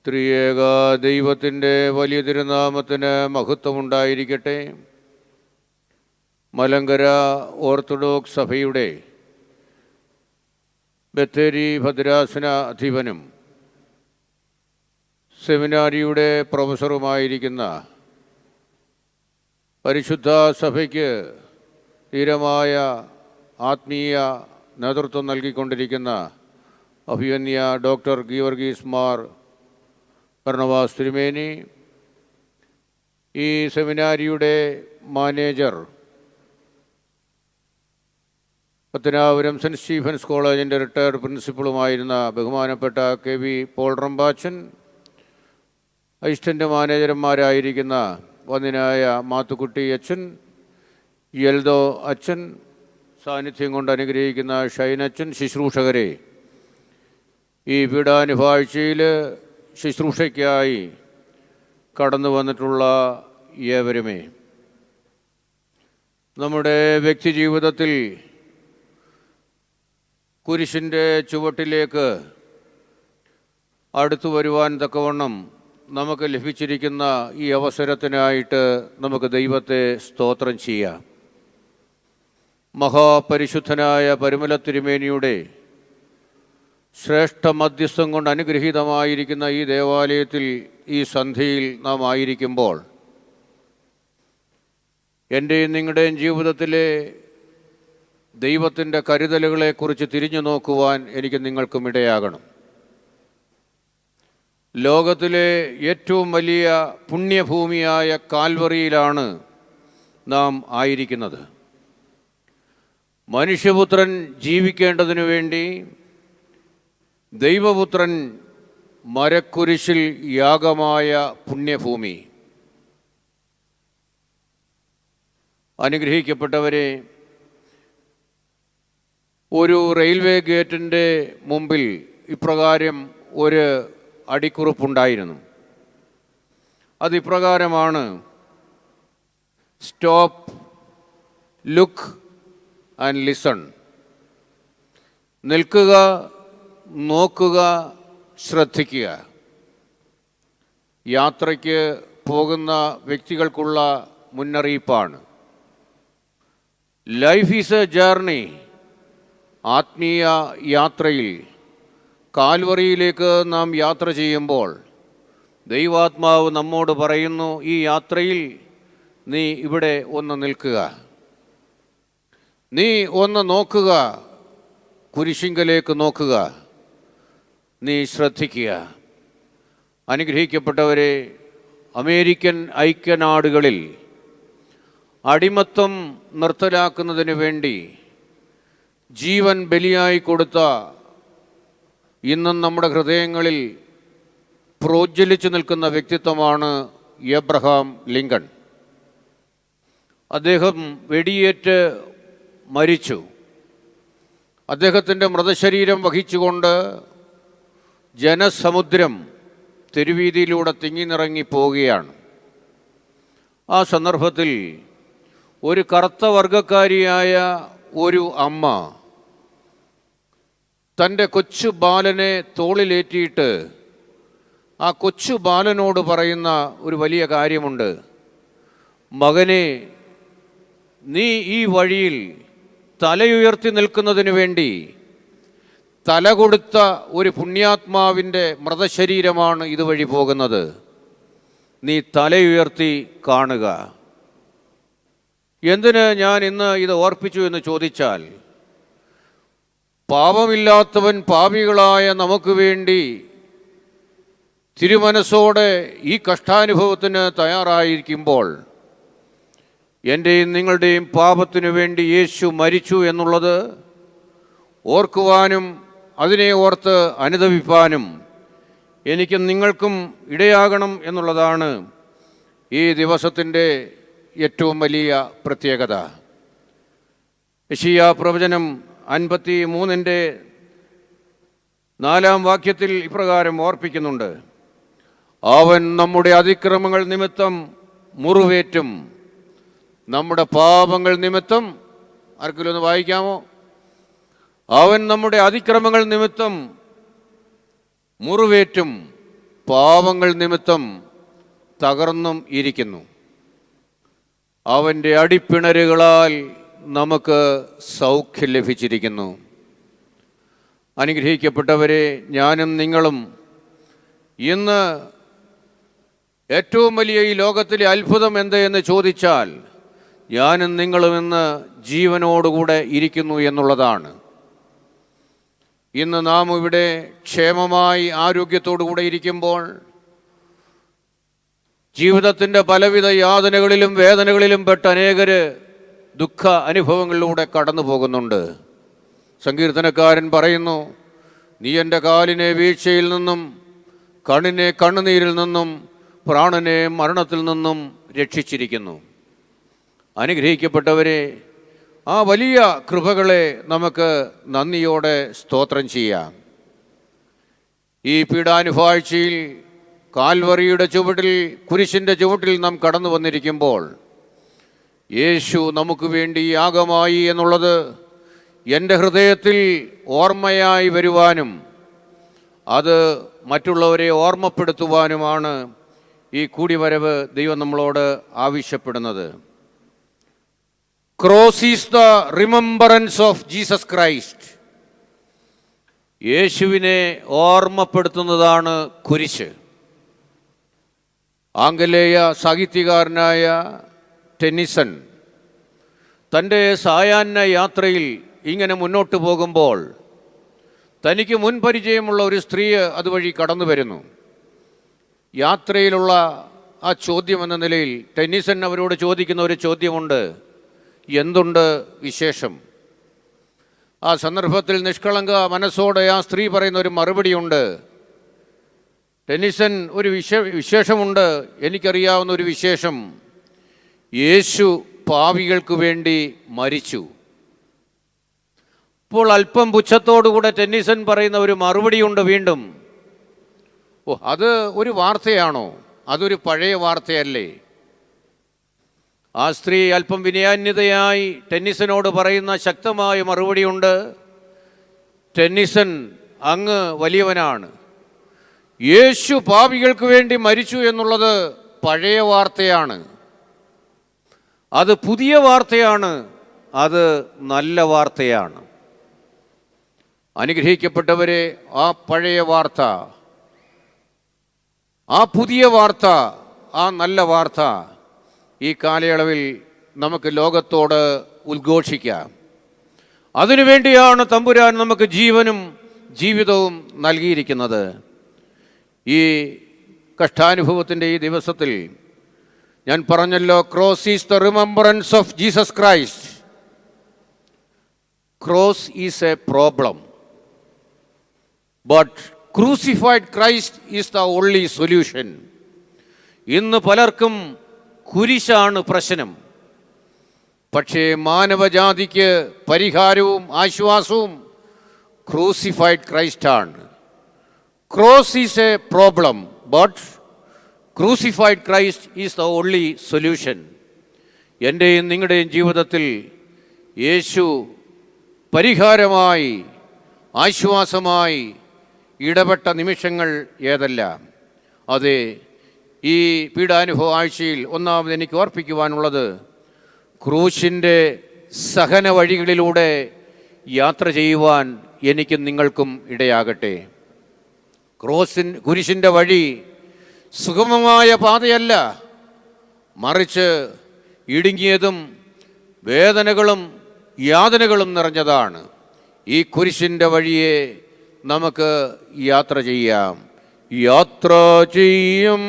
ത്രിയേക ദൈവത്തിൻ്റെ വലിയ തിരുനാമത്തിന് മഹത്വമുണ്ടായിരിക്കട്ടെ. മലങ്കര ഓർത്തഡോക്സ് സഭയുടെ ബത്തേരി ഭദ്രാസന അധിപനും സെമിനാരിയുടെ പ്രൊഫസറുമായിരിക്കുന്ന പരിശുദ്ധ സഭയ്ക്ക് ധീരമായ ആത്മീയ നേതൃത്വം നൽകിക്കൊണ്ടിരിക്കുന്ന അഭിവന്യ ഡോക്ടർ ഗീവർഗീസ് മാർ ബർണബാസ് തിരുമേനി, ഈ സെമിനാരിയുടെ മാനേജർ, പത്തനാപുരം സെൻറ്റ് സ്റ്റീഫൻസ് കോളേജിൻ്റെ റിട്ടയർഡ് പ്രിൻസിപ്പളുമായിരുന്ന ബഹുമാനപ്പെട്ട കെ വി പോൾ റമ്പാച്ചൻ, അസിസ്റ്റൻ്റ് മാനേജർമാരായിരിക്കുന്ന വന്ദനായ മാത്തുക്കുട്ടി അച്ഛൻ, യൽദോ അച്ഛൻ, സാന്നിധ്യം കൊണ്ട് അനുഗ്രഹിക്കുന്ന ഷൈനച്ചൻ, ശുശ്രൂഷകരെ, ഈ പീഡാനുഭാഴ്ചയിൽ ശുശ്രൂഷയ്ക്കായി കടന്നു വന്നിട്ടുള്ള ഏവരുമേ, നമ്മുടെ വ്യക്തി ജീവിതത്തിൽ കുരിശിൻ്റെ ചുവട്ടിലേക്ക് അടുത്തു വരുവാൻ തക്കവണ്ണം നമുക്ക് ലഭിച്ചിരിക്കുന്ന ഈ അവസരത്തിനായിട്ട് നമുക്ക് ദൈവത്തെ സ്തോത്രം ചെയ്യാം. മഹാപരിശുദ്ധനായ പരിമല തിരുമേനിയുടെ ശ്രേഷ്ഠ മധ്യസ്ഥം കൊണ്ട് അനുഗ്രഹീതമായിരിക്കുന്ന ഈ ദേവാലയത്തിൽ, ഈ സന്ധ്യയിൽ നാം ആയിരിക്കുമ്പോൾ, എൻ്റെയും നിങ്ങളുടെയും ജീവിതത്തിലെ ദൈവത്തിൻ്റെ കരുതലുകളെക്കുറിച്ച് തിരിഞ്ഞു നോക്കുവാൻ എനിക്ക് നിങ്ങൾക്കും ഇടയാകണം. ലോകത്തിലെ ഏറ്റവും വലിയ പുണ്യഭൂമിയായ കാൽവറിയിലാണ് നാം ആയിരിക്കുന്നത്. മനുഷ്യപുത്രൻ ജീവിക്കേണ്ടതിനു വേണ്ടി ദൈവപുത്രൻ മരക്കുരിശിൽ യാഗമായ പുണ്യഭൂമി. അനുഗ്രഹിക്കപ്പെട്ടവരെ, ഒരു റെയിൽവേ ഗേറ്റിൻ്റെ മുമ്പിൽ ഇപ്രകാരം ഒരു അടിക്കുറിപ്പുണ്ടായിരുന്നു. അതിപ്രകാരമാണ്: സ്റ്റോപ്പ്, ലുക്ക് ആൻഡ് ലിസൺ. നിൽക്കുക, നോക്കുക, ശ്രദ്ധിക്കുക. യാത്രയ്ക്ക് പോകുന്ന വ്യക്തികൾക്കുള്ള മുന്നറിയിപ്പാണ്. Life is A journey. ആത്മീയ യാത്രയിൽ കാൽവറിയിലേക്ക് നാം യാത്ര ചെയ്യുമ്പോൾ ദൈവാത്മാവ് നമ്മോട് പറയുന്നു, ഈ യാത്രയിൽ നീ ഇവിടെ ഒന്ന് നിൽക്കുക, നീ ഒന്ന് നോക്കുക, കുരിശിങ്കലേക്ക് നോക്കുക, നീ ശ്രദ്ധിക്കുക. അനുഗ്രഹിക്കപ്പെട്ടവരെ, അമേരിക്കൻ ഐക്യനാടുകളിൽ അടിമത്തം നിർത്തലാക്കുന്നതിന് വേണ്ടി ജീവൻ ബലിയായി കൊടുത്ത, ഇന്നും നമ്മുടെ ഹൃദയങ്ങളിൽ പ്രോജ്വലിച്ചു നിൽക്കുന്ന വ്യക്തിത്വമാണ് എബ്രഹാം ലിങ്കൺ. അദ്ദേഹം വെടിയേറ്റ് മരിച്ചു. അദ്ദേഹത്തിൻ്റെ മൃതശരീരം വഹിച്ചുകൊണ്ട് ജനസമുദ്രം തെരുവീതിയിലൂടെ തിങ്ങി നിറങ്ങി പോവുകയാണ്. ആ സന്ദർഭത്തിൽ ഒരു കറുത്ത വർഗക്കാരിയായ ഒരു അമ്മ തൻ്റെ കൊച്ചു ബാലനെ തോളിലേറ്റിയിട്ട് ആ കൊച്ചു ബാലനോട് പറയുന്ന ഒരു വലിയ കാര്യമുണ്ട്: മകനെ, നീ ഈ വഴിയിൽ തലയുയർത്തി നിൽക്കുന്നതിന് വേണ്ടി തല കൊടുത്ത ഒരു പുണ്യാത്മാവിൻ്റെ മൃതശരീരമാണ് ഇതുവഴി പോകുന്നത്. നീ തലയുയർത്തി കാണുക. എന്തിന് ഞാൻ ഇന്ന് ഇത് ഓർപ്പിച്ചു എന്ന് ചോദിച്ചാൽ, പാപമില്ലാത്തവൻ പാപികളായ നമുക്ക് വേണ്ടി തിരുമനസ്സോടെ ഈ കഷ്ടാനുഭവത്തിന് തയ്യാറായിരിക്കുമ്പോൾ, എൻ്റെയും നിങ്ങളുടെയും പാപത്തിനു വേണ്ടി യേശു മരിച്ചു എന്നുള്ളത് ഓർക്കുവാനും അതിനെ ഓർത്ത് അനുതപിപ്പാനും എനിക്കും നിങ്ങൾക്കും ഇടയാകണം എന്നുള്ളതാണ് ഈ ദിവസത്തിൻ്റെ ഏറ്റവും വലിയ പ്രത്യേകത. യെശയ്യാ പ്രവചനം 53:4 ഇപ്രകാരം ഓർപ്പിക്കുന്നുണ്ട്: അവൻ നമ്മുടെ അതിക്രമങ്ങൾ നിമിത്തം മുറിവേറ്റും നമ്മുടെ പാപങ്ങൾ നിമിത്തം, ആർക്കെങ്കിലും ഒന്ന് വായിക്കാമോ? അവൻ നമ്മുടെ അതിക്രമങ്ങൾ നിമിത്തം മുറിവേറ്റും പാവങ്ങൾ നിമിത്തം തകർന്നും ഇരിക്കുന്നു. അവൻ്റെ അടിപ്പിണരുകളാൽ നമുക്ക് സൗഖ്യം ലഭിച്ചിരിക്കുന്നു. അനുഗ്രഹിക്കപ്പെട്ടവരെ, ഞാനും നിങ്ങളും ഇന്ന് ഏറ്റവും വലിയ ഈ ലോകത്തിലെ അത്ഭുതം എന്ത് എന്ന് ചോദിച്ചാൽ, ഞാനും നിങ്ങളും ഇന്ന് ജീവനോടുകൂടെ ഇരിക്കുന്നു എന്നുള്ളതാണ്. ഇന്ന് നാം ഇവിടെ ക്ഷേമമായി ആരോഗ്യത്തോടുകൂടെ ഇരിക്കുമ്പോൾ ജീവിതത്തിൻ്റെ പലവിധ യാതനകളിലും വേദനകളിലും പെട്ട അനേകർ ദുഃഖ അനുഭവങ്ങളിലൂടെ കടന്നു പോകുന്നുണ്ട്. സങ്കീർത്തനക്കാരൻ പറയുന്നു, നീ എൻ്റെ കാലിനെ വീഴ്ചയിൽ നിന്നും കണ്ണിനെ കണ്ണുനീരിൽ നിന്നും പ്രാണനെ മരണത്തിൽ നിന്നും രക്ഷിച്ചിരിക്കുന്നു. അനുഗ്രഹിക്കപ്പെട്ടവരെ, ആ വലിയ കൃപകളെ നമുക്ക് നന്ദിയോടെ സ്തോത്രം ചെയ്യാം. ഈ പീഡാനുഭവാഴ്ചയിൽ കാൽവറിയുടെ ചുവട്ടിൽ, കുരിശിൻ്റെ ചുവട്ടിൽ നാം കടന്നു വന്നിരിക്കുമ്പോൾ യേശു നമുക്ക് വേണ്ടി യാഗമായി എന്നുള്ളത് എൻ്റെ ഹൃദയത്തിൽ ഓർമ്മയായി വരുവാനും അത് മറ്റുള്ളവരെ ഓർമ്മപ്പെടുത്തുവാനുമാണ് ഈ കൂടിവരവ് ദൈവം നമ്മളോട് ആവശ്യപ്പെടുന്നത്. Cross is the remembrance of Jesus Christ. യേശുവിനെ ഓർമ്മപ്പെടുത്തുന്നതാണ് കുരിശ്. ആംഗലേയ സാഹിത്യകാരനായ ടെന്നിസൺ തൻ്റെ സായാഹ്ന യാത്രയിൽ ഇങ്ങനെ മുന്നോട്ട് പോകുമ്പോൾ തനിക്ക് മുൻപരിചയമുള്ള ഒരു സ്ത്രീ അതുവഴി കടന്നു വരുന്നു. യാത്രയിലുള്ള ആ ചോദ്യം എന്ന നിലയിൽ ടെന്നിസൺ അവരോട് ചോദിക്കുന്ന ഒരു ചോദ്യമുണ്ട്, എന്തുണ്ട് വിശേഷം? ആ സന്ദർഭത്തിൽ നിഷ്കളങ്ക മനസ്സോടെ ആ സ്ത്രീ പറയുന്ന ഒരു മറുപടിയുണ്ട്. ടെന്നിസൺ, ഒരു വിശേഷമുണ്ട്, എനിക്കറിയാവുന്ന ഒരു വിശേഷം, യേശു പാപികൾക്ക് വേണ്ടി മരിച്ചു. ഇപ്പോൾ അല്പം പുച്ഛത്തോടുകൂടെ ടെന്നിസൺ പറയുന്ന ഒരു മറുപടിയുണ്ട് വീണ്ടും. അത് ഒരു വാർത്തയാണോ? അതൊരു പഴയ വാർത്തയല്ലേ? ആ സ്ത്രീ അല്പം വിനയാന്യതയായി ടെന്നിസനോട് പറയുന്ന ശക്തമായ മറുപടിയുണ്ട്, ടെന്നിസൺ, അങ്ങ് വലിയവനാണ്. യേശു പാപികൾക്ക് വേണ്ടി മരിച്ചു എന്നുള്ളത് പഴയ വാർത്തയാണ്. അത് പുതിയ വാർത്തയാണ്, അത് നല്ല വാർത്തയാണ്. അനുഗ്രഹിക്കപ്പെട്ടവരെ, ആ പഴയ വാർത്ത, ആ പുതിയ വാർത്ത, ആ നല്ല വാർത്ത ഈ കാലയളവിൽ നമുക്ക് ലോകത്തോട് ഉദ്ഘോഷിക്കാം. അതിനുവേണ്ടിയാണ് തമ്പുരാൻ നമുക്ക് ജീവനും ജീവിതവും നൽകിയിരിക്കുന്നത്. ഈ കഷ്ടാനുഭവത്തിൻ്റെ ഈ ദിവസത്തിൽ ഞാൻ പറഞ്ഞല്ലോ, cross is the remembrance of Jesus Christ. Cross is a problem, but crucified Christ is the only solution. ഇന്ന് പലർക്കും കുരിശാണ് പ്രശ്നം. പക്ഷേ മാനവജാതിക്ക് പരിഹാരവും ആശ്വാസവും ക്രൂസിഫൈഡ് ക്രൈസ്റ്റാണ്. Cross is a problem, but crucified Christ is the only solution. എൻ്റെയും നിങ്ങളുടെയും ജീവിതത്തിൽ യേശു പരിഹാരമായി, ആശ്വാസമായി ഇടപെട്ട നിമിഷങ്ങൾ ഏതെല്ലാം? അതെ, ഈ പീഡാനുഭവ ആഴ്ചയിൽ ഒന്നാമത് എനിക്ക് ഓർപ്പിക്കുവാനുള്ളത്, ക്രൂശിൻ്റെ സഹന വഴികളിലൂടെ യാത്ര ചെയ്യുവാൻ എനിക്കും നിങ്ങൾക്കും ഇടയാകട്ടെ. കുരിശിൻ്റെ വഴി സുഗമമായ പാതയല്ല, മറിച്ച് ഇടുങ്ങിയതും വേദനകളും യാതനകളും നിറഞ്ഞതാണ്. ഈ കുരിശിൻ്റെ വഴിയെ നമുക്ക് യാത്ര ചെയ്യാം. യാത്ര ചെയ്യും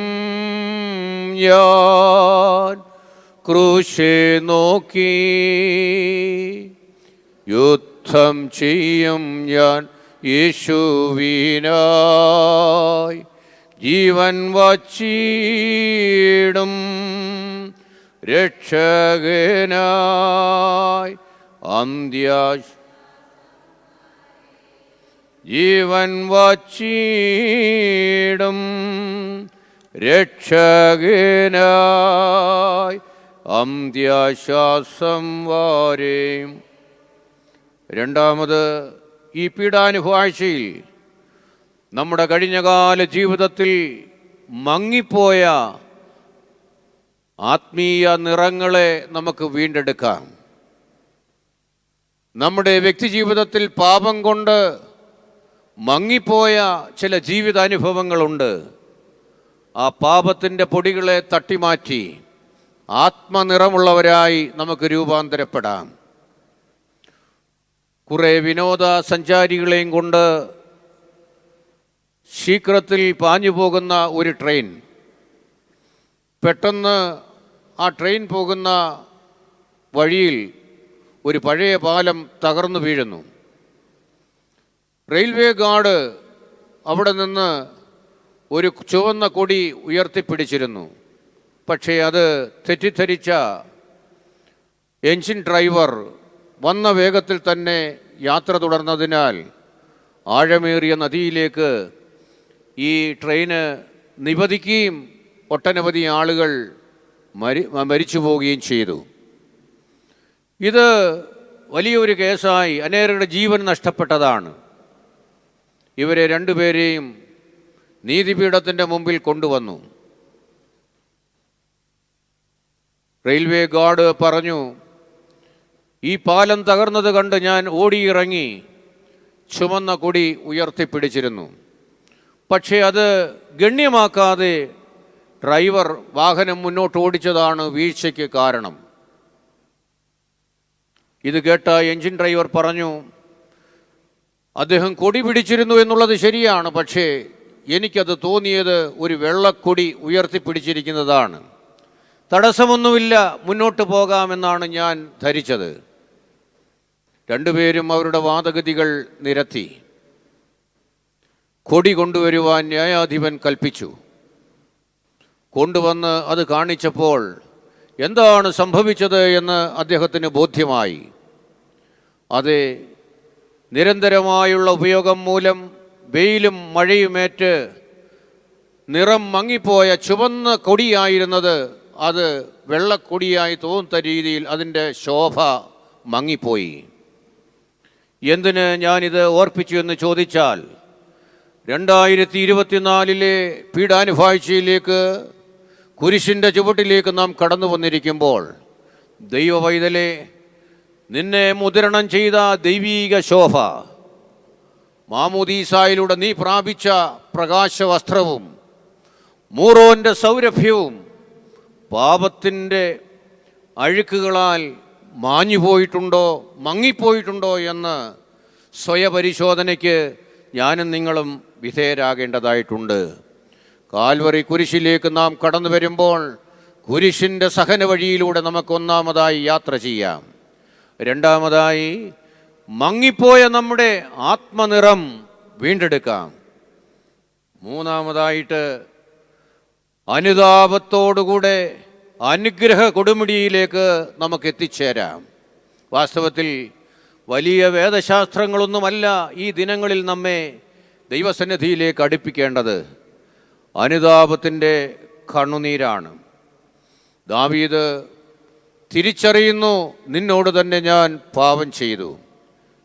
ഞാൻ ക്രൂശെ നോക്കി, യുദ്ധം ചെയ്യും ഞാൻ യേശുവിനായി, ജീവൻ വച്ചിടും രക്ഷകനായി, ജീവൻ വച്ചിടും രക്ഷകനായി, അന്ത്യശ്വാസം വരെയും. രണ്ടാമത്, ഈ പീഡാനുഭവാഴ്ചയിൽ നമ്മുടെ കഴിഞ്ഞകാല ജീവിതത്തിൽ മങ്ങിപ്പോയ ആത്മീയ നിറങ്ങളെ നമുക്ക് വീണ്ടെടുക്കാം. നമ്മുടെ വ്യക്തിജീവിതത്തിൽ പാപം കൊണ്ട് മങ്ങിപ്പോയ ചില ജീവിതാനുഭവങ്ങളുണ്ട്. ആ പാപത്തിൻ്റെ പൊടികളെ തട്ടിമാറ്റി ആത്മനിറമുള്ളവരായി നമുക്ക് രൂപാന്തരപ്പെടാം. കുറേ വിനോദസഞ്ചാരികളെയും കൊണ്ട് ശീഘ്രത്തിൽ പാഞ്ഞു പോകുന്ന ഒരു ട്രെയിൻ പെട്ടെന്ന് ആ ട്രെയിൻ പോകുന്ന വഴിയിൽ ഒരു പഴയ പാലം തകർന്നു വീഴുന്നു. റെയിൽവേ ഗാർഡ് അവിടെ നിന്ന് ഒരു ചുവന്ന കൊടി ഉയർത്തിപ്പിടിച്ചിരുന്നു. പക്ഷേ അത് തെറ്റിദ്ധരിച്ച എൻജിൻ ഡ്രൈവർ വന്ന വേഗത്തിൽ തന്നെ യാത്ര തുടർന്നതിനാൽ ആഴമേറിയ നദിയിലേക്ക് ഈ ട്രെയിന് നിപതിക്കുകയും ഒട്ടനവധി ആളുകൾ മരിച്ചു പോവുകയും ചെയ്തു. ഇത് വലിയൊരു കേസായി അനേകരുടെ ജീവൻ നഷ്ടപ്പെട്ടതാണ്. ഇവരെ രണ്ടുപേരെയും നീതിപീഠത്തിൻ്റെ മുമ്പിൽ കൊണ്ടുവന്നു. റെയിൽവേ ഗാർഡ് പറഞ്ഞു, ഈ പാലം തകർന്നത് കണ്ട് ഞാൻ ഓടിയിറങ്ങി ചുമന്ന കൊടി ഉയർത്തിപ്പിടിച്ചിരുന്നു. പക്ഷേ അത് ഗണ്യമാക്കാതെ ഡ്രൈവർ വാഹനം മുന്നോട്ട് ഓടിച്ചതാണ് വീഴ്ചയ്ക്ക് കാരണം. ഇത് കേട്ട എൻജിൻ ഡ്രൈവർ പറഞ്ഞു, അദ്ദേഹം കൊടി പിടിച്ചിരുന്നു എന്നുള്ളത് ശരിയാണ്, പക്ഷേ എനിക്കത് തോന്നിയത് ഒരു വെള്ളക്കൊടി ഉയർത്തിപ്പിടിച്ചിരിക്കുന്നതാണ്. തടസ്സമൊന്നുമില്ല, മുന്നോട്ട് പോകാമെന്നാണ് ഞാൻ ധരിച്ചത്. രണ്ടുപേരും അവരുടെ വാദഗതികൾ നിരത്തി. കൊടി കൊണ്ടുവരുവാൻ ന്യായാധിപൻ കൽപ്പിച്ചു. കൊണ്ടുവന്ന് അത് കാണിച്ചപ്പോൾ എന്താണ് സംഭവിച്ചത് എന്ന് അദ്ദേഹത്തിന് ബോധ്യമായി. അതെ, നിരന്തരമായുള്ള ഉപയോഗം മൂലം വെയിലും മഴയുമേറ്റ് നിറം മങ്ങിപ്പോയ ചുവന്ന കൊടിയായിരുന്നത് അത് വെള്ളക്കൊടിയായി തോന്നുന്ന രീതിയിൽ അതിൻ്റെ ശോഭ മങ്ങിപ്പോയി. എന്തിന് ഞാനിത് ഓർപ്പിച്ചു എന്ന് ചോദിച്ചാൽ, 2024 പീഡാനുഭവാഴ്ചയിലേക്ക് കുരിശിൻ്റെ ചുവട്ടിലേക്ക് നാം കടന്നു വന്നിരിക്കുമ്പോൾ, ദൈവവൈതലെ, നിന്നെ മുദ്രണം ചെയ്ത ദൈവീക ശോഭ, മാമോദീസായിലൂടെ നീ പ്രാപിച്ച പ്രകാശവസ്ത്രവും മൂറോൻ്റെ സൗരഭ്യവും പാപത്തിൻ്റെ അഴുക്കുകളാൽ മാഞ്ഞുപോയിട്ടുണ്ടോ, മങ്ങിപ്പോയിട്ടുണ്ടോ എന്ന് സ്വയപരിശോധനയ്ക്ക് ഞാനും നിങ്ങളും വിധേയരാകേണ്ടതായിട്ടുണ്ട്. കാൽവറി കുരിശിലേക്ക് നാം കടന്നു വരുമ്പോൾ കുരിശിൻ്റെ സഹന വഴിയിലൂടെ നമുക്കൊന്നാമതായി യാത്ര ചെയ്യാം. രണ്ടാമതായി മങ്ങിപ്പോയ നമ്മുടെ ആത്മനിറം വീണ്ടെടുക്കാം. മൂന്നാമതായിട്ട് അനുതാപത്തോടുകൂടെ അനുഗ്രഹ കൊടുമുടിയിലേക്ക് നമുക്ക് എത്തിച്ചേരാം. വാസ്തവത്തിൽ വലിയ വേദശാസ്ത്രങ്ങളൊന്നുമല്ല ഈ ദിനങ്ങളിൽ നമ്മെ ദൈവസന്നിധിയിലേക്ക് അടുപ്പിക്കേണ്ടത്. അനുതാപത്തിൻ്റെ കണ്ണുനീരാണ്. ദാവീദ് തിരിച്ചറിയുന്നു, നിന്നോട് തന്നെ ഞാൻ പാപം ചെയ്തു.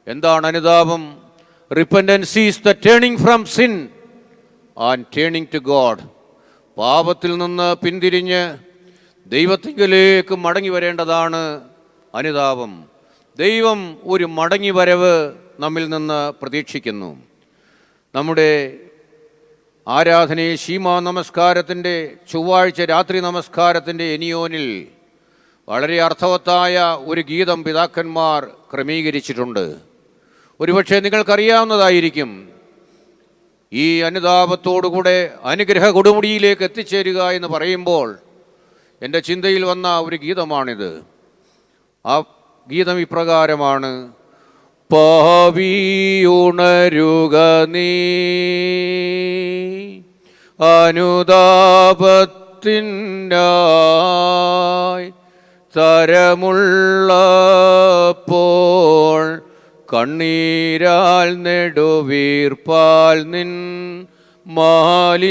എന്താണ് അനുതാപം? Repentance is the turning from sin and turning to God. പാപത്തിൽ നിന്ന് പിന്തിരിഞ്ഞ് ദൈവത്തിങ്കിലേക്ക് മടങ്ങി വരേണ്ടതാണ് അനുതാപം. ദൈവം ഒരു മടങ്ങി വരവ് നമ്മിൽ നിന്ന് പ്രതീക്ഷിക്കുന്നു. നമ്മുടെ ആരാധനയെ ശീമാ നമസ്കാരത്തിൻ്റെ ചൊവ്വാഴ്ച രാത്രി നമസ്കാരത്തിൻ്റെ എനിയോനിൽ വളരെ അർത്ഥവത്തായ ഒരു ഗീതം പിതാക്കന്മാർ ക്രമീകരിച്ചിട്ടുണ്ട്. ഒരുപക്ഷെ നിങ്ങൾക്കറിയാവുന്നതായിരിക്കും. ഈ അനുതാപത്തോടുകൂടെ അനുഗ്രഹ കൊടുമുടിയിലേക്ക് എത്തിച്ചേരുക എന്ന് പറയുമ്പോൾ എൻ്റെ ചിന്തയിൽ വന്ന ഒരു ഗീതമാണിത്. ആ ഗീതം ഇപ്രകാരമാണ്: പാവിയുണരുക നീ അനുതാപത്തിനായി, തരമുള്ളപ്പോൾ കണ്ണീരാൽ നെടുവീർപ്പാൽ നിൻ മാലിന്യങ്ങളെ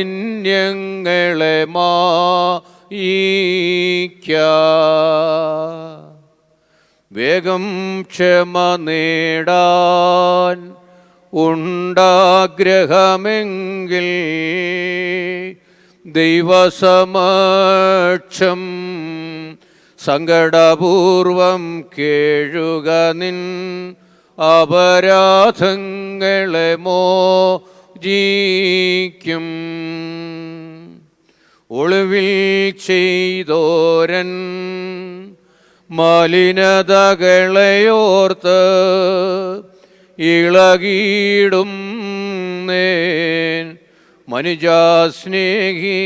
മായിക്ക. വേഗം ക്ഷമ നേടാൻ ഉണ്ടാഗ്രഹമെങ്കിൽ ദൈവസമക്ഷം സങ്കടപൂർവം കേഴുക നിൻ അപരാധങ്ങളെ മോചിക്കും. ഒളിവിൽ ചെയ്തോരൻ മലിനതകളെയോർത്ത് ഇളകിയിടും നേൻ. മനുജാസ്നേഹി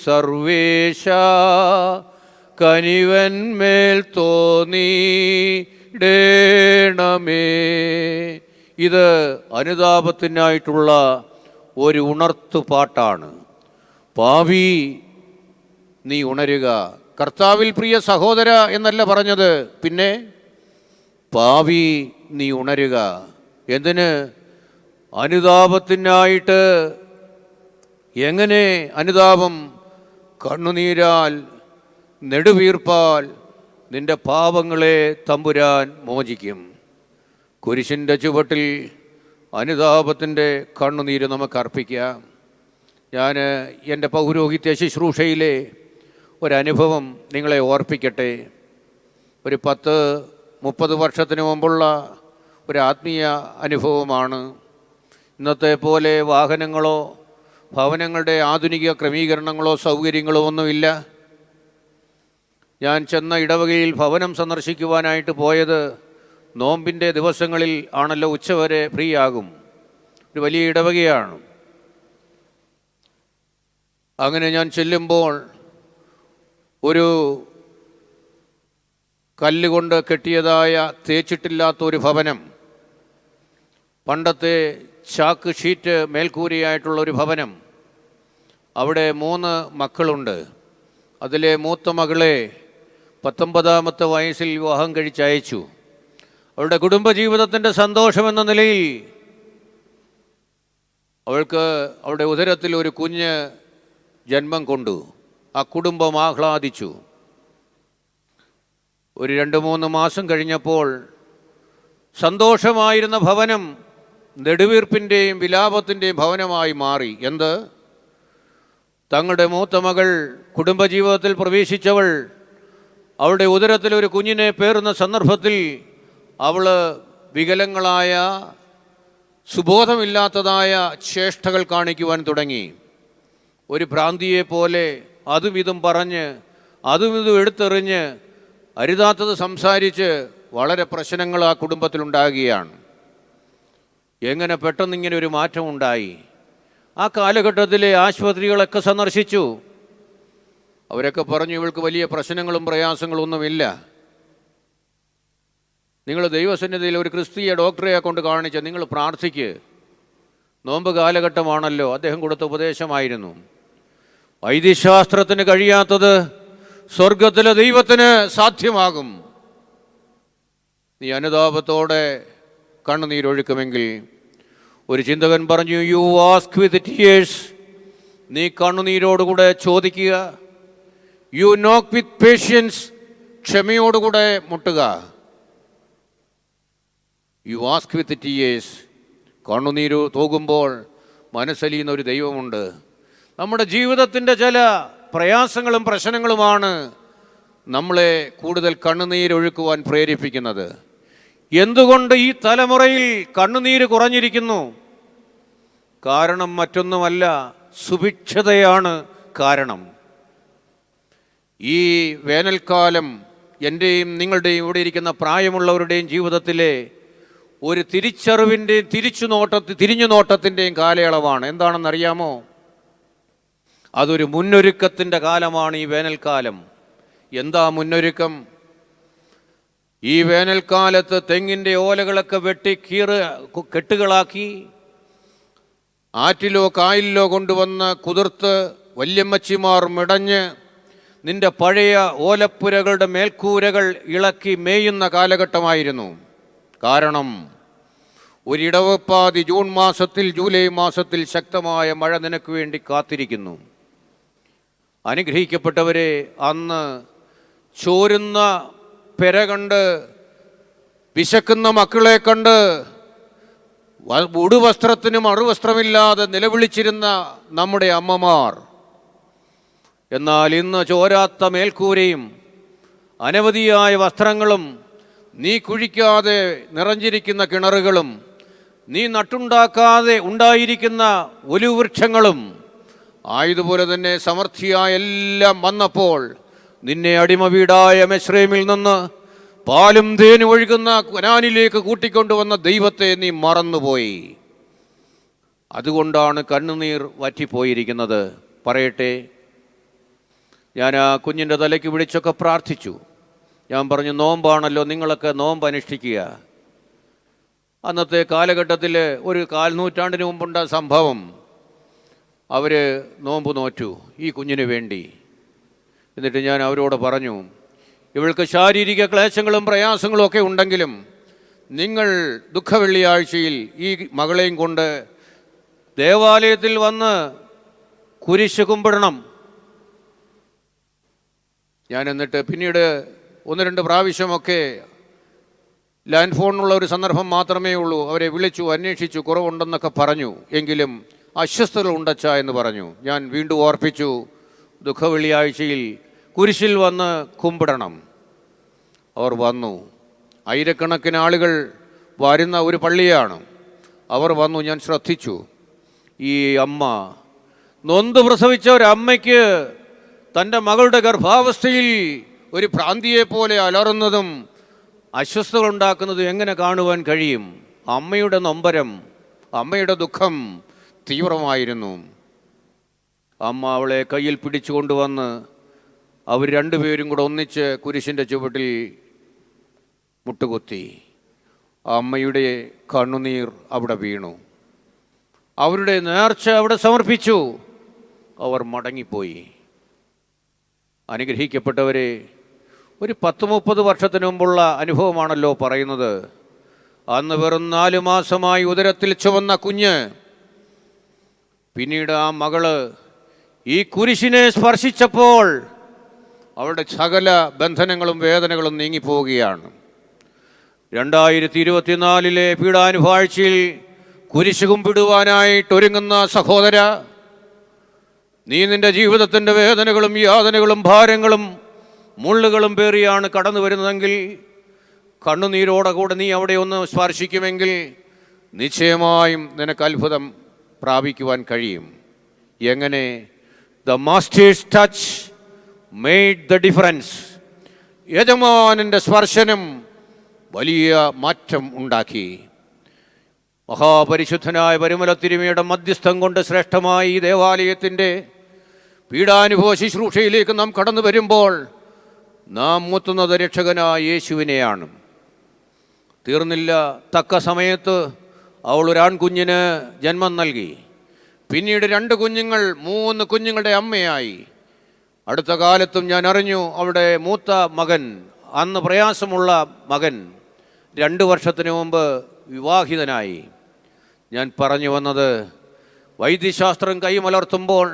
സർവേശ കനിവന്മേൽ തോന്നിയിടേണമേ. ഇത് അനുതാപത്തിനായിട്ടുള്ള ഒരു ഉണർത്തുപാട്ടാണ്. പാവി നീ ഉണരുക. കർത്താവിൽ പ്രിയ സഹോദര എന്നല്ല പറഞ്ഞത്, പിന്നെ പാവി നീ ഉണരുക. എന്തിന്? അനുതാപത്തിനായിട്ട്. എങ്ങനെ അനുതാപം? കണ്ണുനീരാൽ, നെടുവീർപ്പാൽ നിന്റെ പാപങ്ങളെ തമ്പുരാൻ മോചിക്കും. കുരിശിൻ്റെ ചുവട്ടിൽ അനുതാപത്തിൻ്റെ കണ്ണുനീര് നമുക്ക് അർപ്പിക്കാം. ഞാൻ എൻ്റെ പൗരോഹിത്യ ശുശ്രൂഷയിലെ ഒരനുഭവം നിങ്ങളെ ഓർപ്പിക്കട്ടെ. ഒരു 10-30 വർഷത്തിന് മുമ്പുള്ള ഒരു ആത്മീയ അനുഭവമാണ്. ഇന്നത്തെ പോലെ വാഹനങ്ങളോ ഭവനങ്ങളുടെ ആധുനിക ക്രമീകരണങ്ങളോ സൗകര്യങ്ങളോ ഒന്നുമില്ല. ഞാൻ ചെന്ന ഇടവകയിൽ ഭവനം സന്ദർശിക്കുവാനായിട്ട് പോയത് നോമ്പിൻ്റെ ദിവസങ്ങളിൽ ആണല്ലോ. ഉച്ചവരെ ഫ്രീ ആകും. ഒരു വലിയ ഇടവകയാണ്. അങ്ങനെ ഞാൻ ചെല്ലുമ്പോൾ ഒരു കല്ലുകൊണ്ട് കെട്ടിയതായ തേച്ചിട്ടില്ലാത്ത ഒരു ഭവനം, പണ്ടത്തെ ചാക്ക് ഷീറ്റ് മേൽക്കൂരയായിട്ടുള്ള ഒരു ഭവനം. അവിടെ 3 മക്കളുണ്ട്. അതിലെ മൂത്ത മകളെ 19ാമത്തെ വയസ്സിൽ വിവാഹം കഴിച്ചയച്ചു. അവളുടെ കുടുംബജീവിതത്തിൻ്റെ സന്തോഷമെന്ന നിലയിൽ അവൾക്ക് അവളുടെ ഉദരത്തിൽ ഒരു കുഞ്ഞ് ജന്മം കൊണ്ടു. ആ കുടുംബം ആഹ്ലാദിച്ചു. ഒരു 2-3 മാസം കഴിഞ്ഞപ്പോൾ സന്തോഷമായിരുന്ന ഭവനം നെടുവീർപ്പിൻ്റെയും വിലാപത്തിൻ്റെയും ഭവനമായി മാറി. എന്ത്? തങ്ങളുടെ മൂത്ത മകൾ കുടുംബജീവിതത്തിൽ പ്രവേശിച്ചവൾ അവളുടെ ഉദരത്തിൽ ഒരു കുഞ്ഞിനെ പേറുന്ന സന്ദർഭത്തിൽ അവൾ വികലങ്ങളായ, സുബോധമില്ലാത്തതായ ചേഷ്ടകൾ കാണിക്കുവാൻ തുടങ്ങി. ഒരു ഭ്രാന്തിയെ പോലെ അതും ഇതും പറഞ്ഞ്, അതും ഇതും എടുത്തെറിഞ്ഞ്, അരുതാത്തത് സംസാരിച്ച് വളരെ പ്രശ്നങ്ങൾ ആ കുടുംബത്തിലുണ്ടാകുകയാണ്. എങ്ങനെ പെട്ടെന്നിങ്ങനെ ഒരു മാറ്റം ഉണ്ടായി? ആ കാലഘട്ടത്തിലെ ആശുപത്രികളൊക്കെ സന്ദർശിച്ചു. അവരൊക്കെ പറഞ്ഞു, ഇവൾക്ക് വലിയ പ്രശ്നങ്ങളും പ്രയാസങ്ങളൊന്നുമില്ല. നിങ്ങൾ ദൈവസന്നിധിയിൽ ഒരു ക്രിസ്തീയ ഡോക്ടറെ കൊണ്ട് കാണിച്ച് നിങ്ങൾ പ്രാർത്ഥിക്ക്. നോമ്പ് കാലഘട്ടമാണല്ലോ. അദ്ദേഹം കൊടുത്ത ഉപദേശമായിരുന്നു, വൈദ്യശാസ്ത്രത്തിന് കഴിയാത്തത് സ്വർഗത്തിലെ ദൈവത്തിന് സാധ്യമാകും. നീ അനുതാപത്തോടെ കണ്ണുനീരൊഴുക്കുമെങ്കിൽ. ഒരു ചിന്തകൻ പറഞ്ഞു, യു ആസ്ക് വിത്ത് ടിയേഴ്സ്, നീ കണ്ണുനീരോടുകൂടെ ചോദിക്കുക. യു നോക്ക് വിത്ത് പേഷ്യൻസ്, ക്ഷമയോടുകൂടെ മുട്ടുക. യു ആസ്ക് വിത്ത് ടിയേഴ്സ്, കണ്ണുനീര് തോകുമ്പോൾ മനസ്സലിയുന്ന ഒരു ദൈവമുണ്ട്. നമ്മുടെ ജീവിതത്തിൻ്റെ ചില പ്രയാസങ്ങളും പ്രശ്നങ്ങളുമാണ് നമ്മളെ കൂടുതൽ കണ്ണുനീരൊഴുക്കുവാൻ പ്രേരിപ്പിക്കുന്നത്. എന്തുകൊണ്ട് ഈ തലമുറയിൽ കണ്ണുനീര് കുറഞ്ഞിരിക്കുന്നു? കാരണം മറ്റൊന്നുമല്ല, സുഭിക്ഷതയാണ് കാരണം. ഈ വേനൽക്കാലം എൻ്റെയും നിങ്ങളുടെയും ഇവിടെ ഇരിക്കുന്ന പ്രായമുള്ളവരുടെയും ജീവിതത്തിലെ ഒരു തിരിച്ചറിവിൻ്റെയും തിരിഞ്ഞുനോട്ടത്തിൻ്റെയും കാലയളവാണ്. എന്താണെന്നറിയാമോ? അതൊരു മുന്നൊരുക്കത്തിൻ്റെ കാലമാണ് ഈ വേനൽക്കാലം. എന്താ മുന്നൊരുക്കം? ഈ വേനൽക്കാലത്ത് തെങ്ങിൻ്റെ ഓലകളൊക്കെ വെട്ടി കെട്ടുകളാക്കി ആറ്റിലോ കായലിലോ കൊണ്ടുവന്ന് കുതിർത്ത് വല്യമ്മച്ചിമാർ മിടഞ്ഞ് നിന്റെ പഴയ ഓലപ്പുരകളുടെ മേൽക്കൂരകൾ ഇളക്കി മേയുന്ന കാലഘട്ടമായിരുന്നു. കാരണം ഒരിടവപ്പാതി ജൂൺ മാസത്തിൽ, ജൂലൈ മാസത്തിൽ ശക്തമായ മഴ നിനക്ക് വേണ്ടി കാത്തിരിക്കുന്നു. അനുഗ്രഹിക്കപ്പെട്ടവരെ, അന്ന് ചോരുന്ന പെര കണ്ട്, വിശക്കുന്ന മക്കളെ കണ്ട് ഉടുവസ്ത്രത്തിനും അറുവസ്ത്രമില്ലാതെ നിലവിളിച്ചിരുന്ന നമ്മുടെ അമ്മമാർ, എന്നാൽ ഇന്ന് ചോരാത്ത മേൽക്കൂരയും അനവധിയായ വസ്ത്രങ്ങളും, നീ കുഴിക്കാതെ നിറഞ്ഞിരിക്കുന്ന കിണറുകളും, നീ നട്ടുണ്ടാക്കാതെ ഉണ്ടായിരിക്കുന്ന ഒലിവൃക്ഷങ്ങളും ആയതുപോലെ തന്നെ സമൃദ്ധിയായ എല്ലാം വന്നപ്പോൾ നിന്നെ അടിമ വീടായ മിസ്രയീമിൽ നിന്ന് പാലും തേനും ഒഴുകുന്ന കനാനിലേക്ക് കൂട്ടിക്കൊണ്ടുവന്ന ദൈവത്തെ നീ മറന്നുപോയി. അതുകൊണ്ടാണ് കണ്ണുനീർ വറ്റിപ്പോയിരിക്കുന്നത്. പറയട്ടെ, ഞാൻ ആ കുഞ്ഞിൻ്റെ തലയ്ക്ക് പിടിച്ചൊക്കെ പ്രാർത്ഥിച്ചു. ഞാൻ പറഞ്ഞു, നോമ്പാണല്ലോ, നിങ്ങളൊക്കെ നോമ്പ് അനുഷ്ഠിക്കുക. അന്നത്തെ കാലഘട്ടത്തിൽ ഒരു 400 നൂറ്റാണ്ടിന് മുമ്പുണ്ട സംഭവം. അവർ നോമ്പ് നോറ്റു ഈ കുഞ്ഞിന് വേണ്ടി. എന്നിട്ട് ഞാൻ അവരോട് പറഞ്ഞു, ഇവൾക്ക് ശാരീരിക ക്ലേശങ്ങളും പ്രയാസങ്ങളും ഒക്കെ ഉണ്ടെങ്കിലും നിങ്ങൾ ദുഃഖവെള്ളിയാഴ്ചയിൽ ഈ മകളെയും കൊണ്ട് ദേവാലയത്തിൽ വന്ന് കുരിശ് കുമ്പിടണം. ഞാൻ എന്നിട്ട് പിന്നീട് 1-2 പ്രാവശ്യമൊക്കെ ലാൻഡ് ഫോണിനുള്ള ഒരു സന്ദർഭം മാത്രമേ ഉള്ളൂ. അവരെ വിളിച്ചു, അന്വേഷിച്ചു, കുറവുണ്ടെന്നൊക്കെ പറഞ്ഞു. എങ്കിലും അസ്വസ്ഥതകൾ ഉണ്ടച്ച എന്ന് പറഞ്ഞു. ഞാൻ വീണ്ടും ഓർപ്പിച്ചു, ദുഃഖവെള്ളിയാഴ്ചയിൽ കുരിശിൽ വന്ന് കുമ്പിടണം. അവർ വന്നു. ആയിരക്കണക്കിന് ആളുകൾ വരുന്ന ഒരു പള്ളിയാണ്. അവർ വന്നു. ഞാൻ ശ്രദ്ധിച്ചു, ഈ അമ്മ, നൊന്ത് പ്രസവിച്ച ഒരമ്മയ്ക്ക് തൻ്റെ മകളുടെ ഗർഭാവസ്ഥയിൽ ഒരു ഭ്രാന്തിയെപ്പോലെ അലറുന്നതും അസ്വസ്ഥതകൾ ഉണ്ടാക്കുന്നതും എങ്ങനെ കാണുവാൻ കഴിയും? അമ്മയുടെ നൊമ്പരം, അമ്മയുടെ ദുഃഖം തീവ്രമായിരുന്നു. അമ്മ അവളെ കയ്യിൽ പിടിച്ചു കൊണ്ടുവന്ന് അവർ രണ്ടുപേരും കൂടെ ഒന്നിച്ച് കുരിശിൻ്റെ ചുവട്ടിൽ മുട്ടുകുത്തി. അമ്മയുടെ കണ്ണുനീർ അവിടെ വീണു. അവരുടെ നേർച്ച അവിടെ സമർപ്പിച്ചു. അവർ മടങ്ങിപ്പോയി. അനുഗ്രഹിക്കപ്പെട്ടവരെ, ഒരു 10-30 വർഷത്തിന് മുമ്പുള്ള അനുഭവമാണല്ലോ പറയുന്നത്. അന്ന് വെറും 4 മാസമായി ഉദരത്തിൽ ചുവന്ന കുഞ്ഞ്, പിന്നീട് ആ മകള് ഈ കുരിശിനെ സ്പർശിച്ചപ്പോൾ അവളുടെ സകല ബന്ധനങ്ങളും വേദനകളും നീങ്ങിപ്പോവുകയാണ്. 2024 പീഡാനുഭവാഴ്ചയിൽ കുരിശ് കുമ്പിടുവാനായിട്ട് ഒരുങ്ങുന്ന സഹോദര, നീ നിൻ്റെ ജീവിതത്തിൻ്റെ വേദനകളും യാതനകളും ഭാരങ്ങളും മുള്ളുകളും പേറിയാണ് കടന്നു വരുന്നതെങ്കിൽ, കണ്ണുനീരോടെ കൂടെ നീ അവിടെ ഒന്ന് സ്പർശിക്കുമെങ്കിൽ നിശ്ചയമായും നിനക്ക് അത്ഭുതം പ്രാപിക്കുവാൻ കഴിയും. എങ്ങനെ? The master's touch made the difference. യജമാനൻ്റെ സ്പർശനം വലിയ മാറ്റം ഉണ്ടാക്കി. മഹാപരിശുദ്ധനായ പരിമല തിരുമേനിയുടെ മധ്യസ്ഥം കൊണ്ട് ശ്രേഷ്ഠമായി ഈ ദേവാലയത്തിൻ്റെ പീഡാനുഭവ ശുശ്രൂഷയിലേക്ക് നാം കടന്നു വരുമ്പോൾ നാം മുത്തുന്നത് രക്ഷകനായ യേശുവിനെയാണ്. തീർന്നില്ല, തക്ക സമയത്ത് അവൾ ഒരു ആൺകുഞ്ഞിന് ജന്മം നൽകി. പിന്നീട് 2 കുഞ്ഞുങ്ങൾ, 3 കുഞ്ഞുങ്ങളുടെ അമ്മയായി. അടുത്ത കാലത്തും ഞാൻ അറിഞ്ഞു, അവിടെ മൂത്ത മകൻ, അന്ന് പ്രയാസമുള്ള മകൻ, 2 വർഷത്തിന് മുമ്പ് വിവാഹിതനായി. ഞാൻ പറഞ്ഞു വന്നത്, വൈദ്യശാസ്ത്രം കൈമലർത്തുമ്പോൾ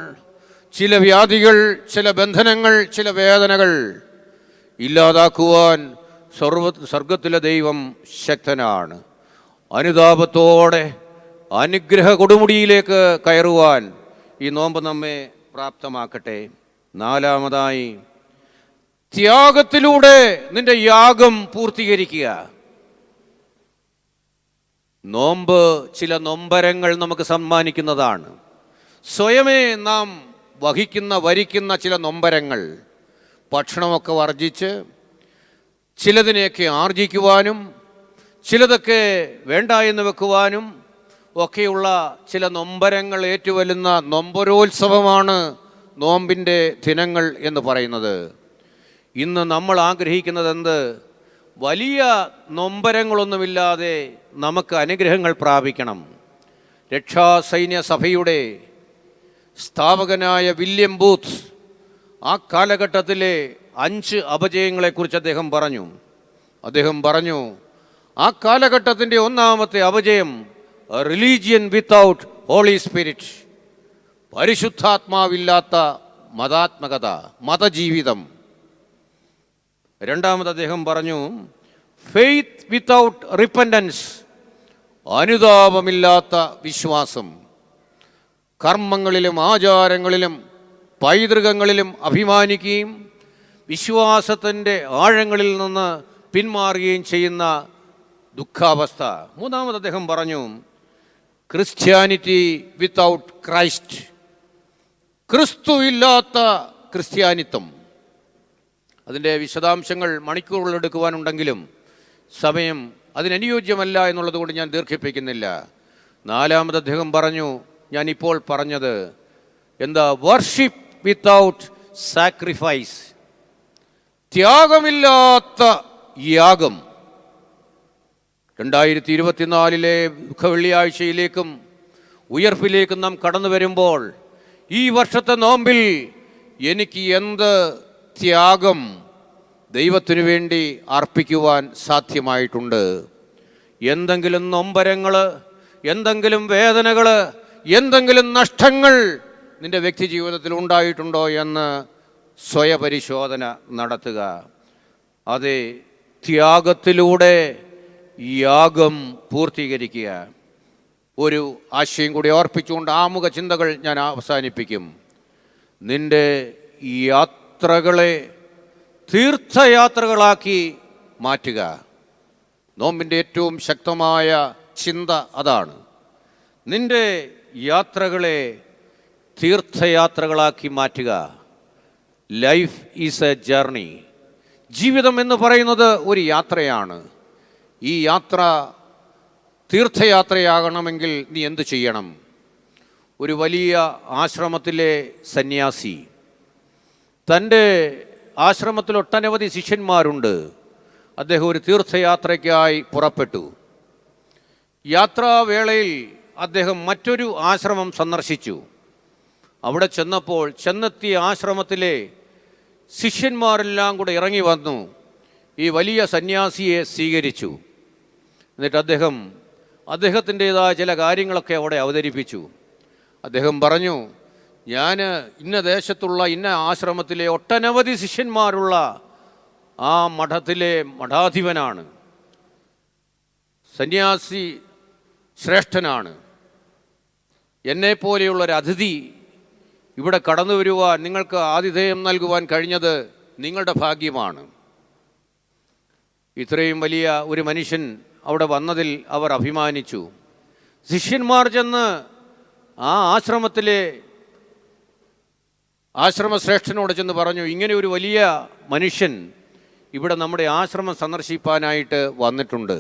ചില വ്യാധികൾ, ചില ബന്ധനങ്ങൾ, ചില വേദനകൾ ഇല്ലാതാക്കുവാൻ സ്വർഗത്തിലെ ദൈവം ശക്തനാണ്. അനുതാപത്തോടെ അനുഗ്രഹ കൊടുമുടിയിലേക്ക് കയറുവാൻ ഈ നോമ്പ് നമ്മെ പ്രാപ്തമാക്കട്ടെ. 4-മതായി, ത്യാഗത്തിലൂടെ നിന്റെ യാഗം പൂർത്തീകരിക്കുക. നോമ്പ് ചില നൊമ്പരങ്ങൾ നമുക്ക് സമ്മാനിക്കുന്നതാണ്. സ്വയമേ നാം വരിക്കുന്ന ചില നൊമ്പരങ്ങൾ, ഭക്ഷണമൊക്കെ വർജിച്ച് ചിലതിനെയൊക്കെ ആർജിക്കുവാനും ചിലതൊക്കെ വേണ്ട എന്ന് വെക്കുവാനും ഒക്കെയുള്ള ചില നൊമ്പരങ്ങൾ ഏറ്റുവരുന്ന നൊമ്പരോത്സവമാണ് നോമ്പിൻ്റെ ദിനങ്ങൾ എന്ന് പറയുന്നത്. ഇന്ന് നമ്മൾ ആഗ്രഹിക്കുന്നത് എന്ത്? വലിയ നൊമ്പരങ്ങളൊന്നുമില്ലാതെ നമുക്ക് അനുഗ്രഹങ്ങൾ പ്രാപിക്കണം. രക്ഷാസൈന്യ സഭയുടെ സ്ഥാപകനായ വില്യം ബൂത്ത് ആ കാലഘട്ടത്തിലെ 5 അപജയങ്ങളെക്കുറിച്ച് അദ്ദേഹം പറഞ്ഞു, ആ കാലഘട്ടത്തിൻ്റെ 1-മത്തെ അപജയം റിലീജിയൻ വിത്തൗട്ട് ഹോളി സ്പിരിറ്റ്, പരിശുദ്ധാത്മാവില്ലാത്ത മതാത്മകത, മതജീവിതം. 2-മത് അദ്ദേഹം പറഞ്ഞു, ഫെയ്ത്ത് വിത്തൗട്ട് റിപ്പൻറ്റൻസ്, അനുതാപമില്ലാത്ത വിശ്വാസം, കർമ്മങ്ങളിലും ആചാരങ്ങളിലും പൈതൃകങ്ങളിലും അഭിമാനിക്കുകയും വിശ്വാസത്തിൻ്റെ ആഴങ്ങളിൽ നിന്ന് പിന്മാറുകയും ചെയ്യുന്ന ദുഃഖാവസ്ഥ. മൂന്നാമത് അദ്ദേഹം പറഞ്ഞു, ക്രിസ്ത്യാനിറ്റി വിത്തൗട്ട് ക്രൈസ്റ്റ്, ക്രിസ്തു ഇല്ലാത്ത ക്രിസ്ത്യാനിത്വം. അതിൻ്റെ വിശദാംശങ്ങൾ മണിക്കൂറുകളെടുക്കുവാനുണ്ടെങ്കിലും സമയം അതിനനുയോജ്യമല്ല എന്നുള്ളത് കൊണ്ട് ഞാൻ ദീർഘിപ്പിക്കുന്നില്ല. നാലാമത് അദ്ദേഹം പറഞ്ഞു, ഞാനിപ്പോൾ പറഞ്ഞത് എന്താ, വർഷിപ്പ് വിത്തൗട്ട് സാക്രിഫൈസ്, ത്യാഗമില്ലാത്ത യാഗം. 2024 ദുഃഖവെള്ളിയാഴ്ചയിലേക്കും ഉയർപ്പിലേക്കും നാം കടന്നു വരുമ്പോൾ ഈ വർഷത്തെ നോമ്പിൽ എനിക്ക് എന്ത് ത്യാഗം ദൈവത്തിനു വേണ്ടി അർപ്പിക്കുവാൻ സാധ്യമായിട്ടുണ്ട്? എന്തെങ്കിലും നൊമ്പരങ്ങൾ, എന്തെങ്കിലും വേദനകൾ, എന്തെങ്കിലും നഷ്ടങ്ങൾ നിൻ്റെ വ്യക്തി ജീവിതത്തിൽ ഉണ്ടായിട്ടുണ്ടോ എന്ന് സ്വയപരിശോധന നടത്തുക. അതെ, ത്യാഗത്തിലൂടെ യാഗം പൂർത്തീകരിക്കുക. ഒരു ആശയം കൂടി ഓർപ്പിച്ചുകൊണ്ട് ആമുഖ ചിന്തകൾ ഞാൻ അവസാനിപ്പിക്കും. നിൻ്റെ യാത്രകളെ തീർത്ഥയാത്രകളാക്കി മാറ്റുക. നോമ്പിൻ്റെ ഏറ്റവും ശക്തമായ ചിന്ത അതാണ്. നിൻ്റെ യാത്രകളെ തീർത്ഥയാത്രകളാക്കി മാറ്റുക. Life is A journey. ജീവിതം എന്ന് പറയുന്നത് ഒരു യാത്രയാണ്. ഈ യാത്ര തീർത്ഥയാത്രയാകണമെങ്കിൽ നീ എന്തു ചെയ്യണം? ഒരു വലിയ ആശ്രമത്തിലെ സന്യാസി, തൻ്റെ ആശ്രമത്തിൽ ഒട്ടനവധി ശിഷ്യന്മാരുണ്ട്. അദ്ദേഹം ഒരു തീർത്ഥയാത്രയ്ക്കായി പുറപ്പെട്ടു. യാത്രാവേളയിൽ അദ്ദേഹം മറ്റൊരു ആശ്രമം സന്ദർശിച്ചു. അവിടെ ചെന്നെത്തിയ ആശ്രമത്തിലെ ശിഷ്യന്മാരെല്ലാം കൂടെ ഇറങ്ങി വന്നു ഈ വലിയ സന്യാസിയെ സ്വീകരിച്ചു. എന്നിട്ട് അദ്ദേഹത്തിൻ്റെതായ ചില കാര്യങ്ങളൊക്കെ അവിടെ അവതരിപ്പിച്ചു. അദ്ദേഹം പറഞ്ഞു, ഞാൻ ഇന്ന ദേശത്തുള്ള ഇന്ന ആശ്രമത്തിലെ ഒട്ടനവധി ശിഷ്യന്മാരുള്ള ആ മഠത്തിലെ മഠാധിപനാണ്, സന്യാസി ശ്രേഷ്ഠനാണ്. എന്നെപ്പോലെയുള്ളൊരു അതിഥി ഇവിടെ കടന്നു വരുവാൻ, നിങ്ങൾക്ക് ആതിഥേയം നൽകുവാൻ കഴിഞ്ഞത് നിങ്ങളുടെ ഭാഗ്യമാണ്. ഇത്രയും വലിയ ഒരു മനുഷ്യൻ അവിടെ വന്നതിൽ അവർ അഭിമാനിച്ചു. ശിഷ്യന്മാർ ചെന്ന് ആ ആശ്രമത്തിലെ ആശ്രമശ്രേഷ്ഠനോട് ചെന്ന് പറഞ്ഞു, ഇങ്ങനെ ഒരു വലിയ മനുഷ്യൻ ഇവിടെ നമ്മുടെ ആശ്രമം സന്ദർശിപ്പാനായിട്ട് വന്നിട്ടുണ്ട്.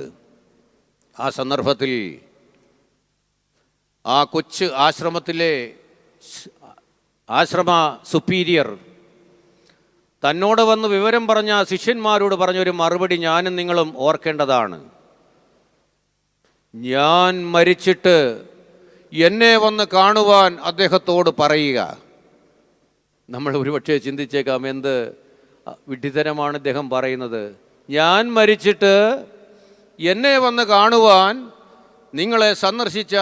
ആ സന്ദർഭത്തിൽ ആ കൊച്ചു ആശ്രമത്തിലെ ആശ്രമ സുപ്പീരിയർ തന്നോട് വന്ന് വിവരം പറഞ്ഞ ശിഷ്യന്മാരോട് പറഞ്ഞൊരു മറുപടി ഞാനും നിങ്ങളും ഓർക്കേണ്ടതാണ്. ഞാൻ മരിച്ചിട്ട് എന്നെ വന്ന് കാണുവാൻ അദ്ദേഹത്തോട് പറയുക. നമ്മൾ ഒരുപക്ഷെ ചിന്തിച്ചേക്കാം, എന്ത് വിഡ്ഢിത്തരമാണ് ഇദ്ദേഹം പറയുന്നത്. ഞാൻ മരിച്ചിട്ട് എന്നെ വന്ന് കാണുവാൻ നിങ്ങളെ സന്ദർശിച്ച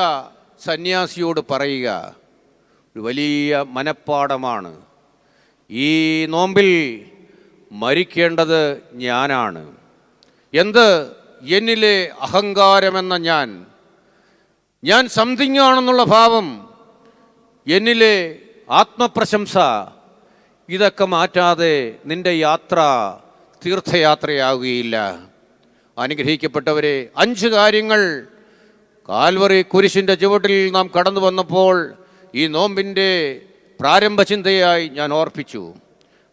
സന്യാസിയോട് പറയുക. ഒരു വലിയ മനപ്പാഠമാണ്. ഈ നോമ്പിൽ മരിക്കേണ്ടത് ഞാനാണ്. എന്ത്? എന്നിലെ അഹങ്കാരമെന്ന ഞാൻ സംതിങ് ആണെന്നുള്ള ഭാവം, എന്നിലെ ആത്മപ്രശംസ, ഇതൊക്കെ മാറ്റാതെ നിൻ്റെ യാത്ര തീർത്ഥയാത്രയാവുകയില്ല. അനുഗ്രഹിക്കപ്പെട്ടവരെ, 5 കാര്യങ്ങൾ കാൽവറി കുരിശിൻ്റെ ചുവട്ടിൽ നാം കടന്നു വന്നപ്പോൾ ഈ നോമ്പിൻ്റെ പ്രാരംഭ ചിന്തയായി ഞാൻ ഓർപ്പിച്ചു.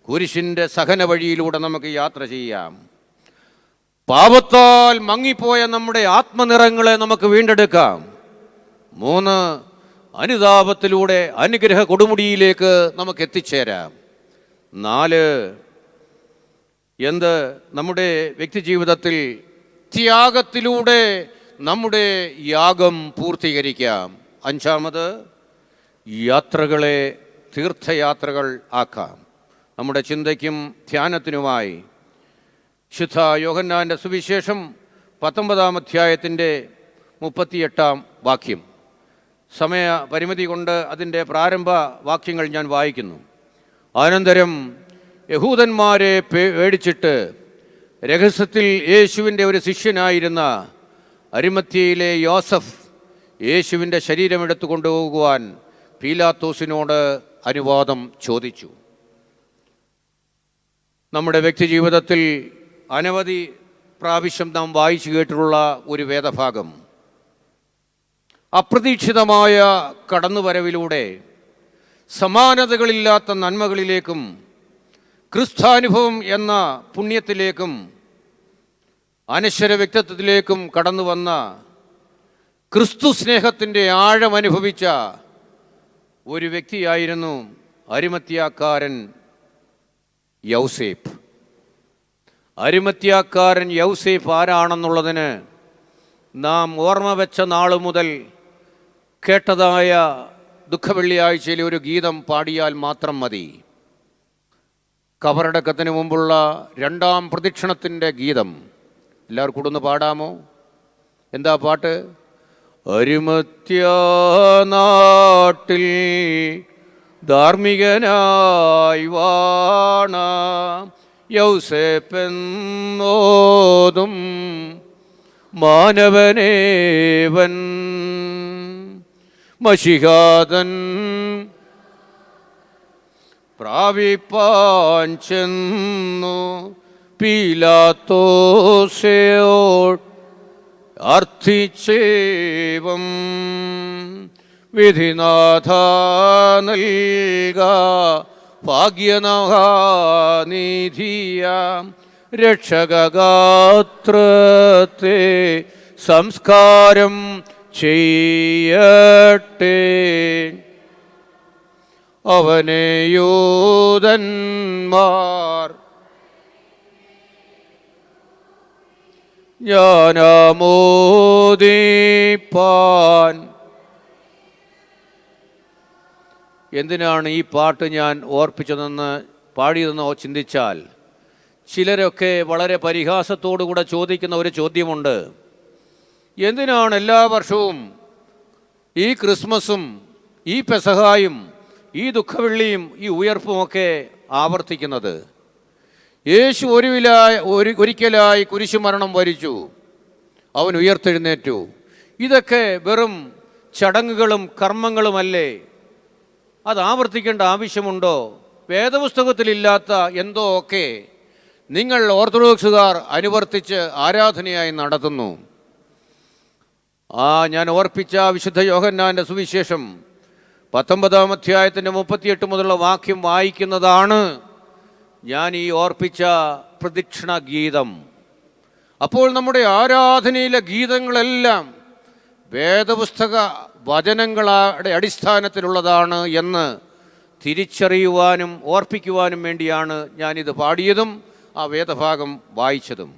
കുരിശിൻ്റെ സഹന വഴിയിലൂടെ നമുക്ക് യാത്ര ചെയ്യാം. പാപത്താൽ മങ്ങിപ്പോയ നമ്മുടെ ആത്മനിറങ്ങളെ നമുക്ക് വീണ്ടെടുക്കാം. 3, അനുതാപത്തിലൂടെ അനുഗ്രഹ കൊടുമുടിയിലേക്ക് നമുക്ക് എത്തിച്ചേരാം. 4, നമ്മുടെ വ്യക്തിജീവിതത്തിൽ ത്യാഗത്തിലൂടെ നമ്മുടെ യാഗം പൂർത്തീകരിക്കാം. 5, യാത്രകളെ തീർത്ഥയാത്രകൾ ആക്കാം. നമ്മുടെ ചിന്തയ്ക്കും ധ്യാനത്തിനുമായി ശുദ്ധ യോഹന്നാൻ്റെ സുവിശേഷം 19-ാം അധ്യായത്തിൻ്റെ 38-ാം വാക്യം. സമയ പരിമിതി കൊണ്ട് അതിൻ്റെ പ്രാരംഭ വാക്യങ്ങൾ ഞാൻ വായിക്കുന്നു. അനന്തരം യഹൂദന്മാരെ പേടിച്ചിട്ട് രഹസ്യത്തിൽ യേശുവിൻ്റെ ഒരു ശിഷ്യനായിരുന്ന അരിമത്യയിലെ യോസഫ് യേശുവിൻ്റെ ശരീരം എടുത്തു കൊണ്ടുപോകുവാൻ പീലാത്തോസിനോട് അനുവാദം ചോദിച്ചു. നമ്മുടെ വ്യക്തിജീവിതത്തിൽ അനവധി പ്രാവശ്യം നാം വായിച്ചു കേട്ടിട്ടുള്ള ഒരു വേദഭാഗം, അപ്രതീക്ഷിതമായ കടന്നുവരവിലൂടെ സമാനതകളില്ലാത്ത നന്മകളിലേക്കും ക്രിസ്താനുഭവം എന്ന പുണ്യത്തിലേക്കും അനശ്വര വ്യക്തിത്വത്തിലേക്കും കടന്നു വന്ന ക്രിസ്തു സ്നേഹത്തിൻ്റെ ആഴമനുഭവിച്ച ഒരു വ്യക്തിയായിരുന്നു അരിമത്യാക്കാരൻ യൗസേപ്പ്. അരിമത്യാക്കാരൻ യൗസേപ്പ് ആരാണെന്നുള്ളതിന് നാം ഓർമ്മ വെച്ച നാൾ മുതൽ കേട്ടതായ ദുഃഖവെള്ളിയാഴ്ചയിലെ ഒരു ഗീതം പാടിയാൽ മാത്രം മതി. കബറടക്കത്തിന് മുമ്പുള്ള രണ്ടാം പ്രദക്ഷിണത്തിൻ്റെ ഗീതം എല്ലാവർക്കും കൂടെ ഒന്ന് പാടാമോ? എന്താ പാട്ട്? അരിമത്യാ നാട്ടിൽ ധാർമ്മികനായി വാണ യൗസേപ്പെന്നോതും മാനവനേവൻ മശിഹാതൻ പ്രാപിപ്പാൻ ചെന്നു പീലാത്തോസയോട് അർത്ഥിച്ചേവം വിധിനാഥ നൽക ഭാഗ്യനഹാനിധിയാം രക്ഷകഗാത്രത്തെ സംസ്കാരം ചെയ്യട്ടെ. അവനെ യൂദന്മാർ ജ്ഞാനമോദിപ്പാൻ. എന്തിനാണ് ഈ പാട്ട് ഞാൻ ഓർപ്പിച്ചതെന്ന് പാടിയതെന്നോ ചിന്തിച്ചാൽ, ചിലരൊക്കെ വളരെ പരിഹാസത്തോടുകൂടെ ചോദിക്കുന്ന ഒരു ചോദ്യമുണ്ട്. എന്തിനാണ് എല്ലാ വർഷവും ഈ ക്രിസ്മസും ഈ പെസഹായും ഈ ദുഃഖവെള്ളിയും ഈ ഉയർപ്പുമൊക്കെ ആവർത്തിക്കുന്നത്? യേശു ഒരിക്കലായി കുരിശുമരണം വരിച്ചു, അവൻ ഉയർത്തെഴുന്നേറ്റു. ഇതൊക്കെ വെറും ചടങ്ങുകളും കർമ്മങ്ങളുമല്ലേ? അത് ആവർത്തിക്കേണ്ട ആവശ്യമുണ്ടോ? വേദപുസ്തകത്തിലില്ലാത്ത എന്തോ ഒക്കെ നിങ്ങൾ ഓർത്തഡോക്സുകാർ അനുവർത്തിച്ച് ആരാധനയായി നടത്തുന്നു. ഞാൻ ഓർപ്പിച്ച വിശുദ്ധ യോഹന്നാൻ്റെ സുവിശേഷം 19-ാം അധ്യായത്തിൻ്റെ 38 മുതലുള്ള വാക്യം വായിക്കുന്നതാണ് ഞാൻ ഈ ഓർപ്പിച്ച പ്രദക്ഷിണ ഗീതം. അപ്പോൾ നമ്മുടെ ആരാധനയിലെ ഗീതങ്ങളെല്ലാം വേദപുസ്തക വചനങ്ങളുടെ അടിസ്ഥാനത്തിലുള്ളതാണ് എന്ന് തിരിച്ചറിയുവാനും ഓർപ്പിക്കുവാനും വേണ്ടിയാണ് ഞാനിത് പാടിയതും ആ വേദഭാഗം വായിച്ചതും.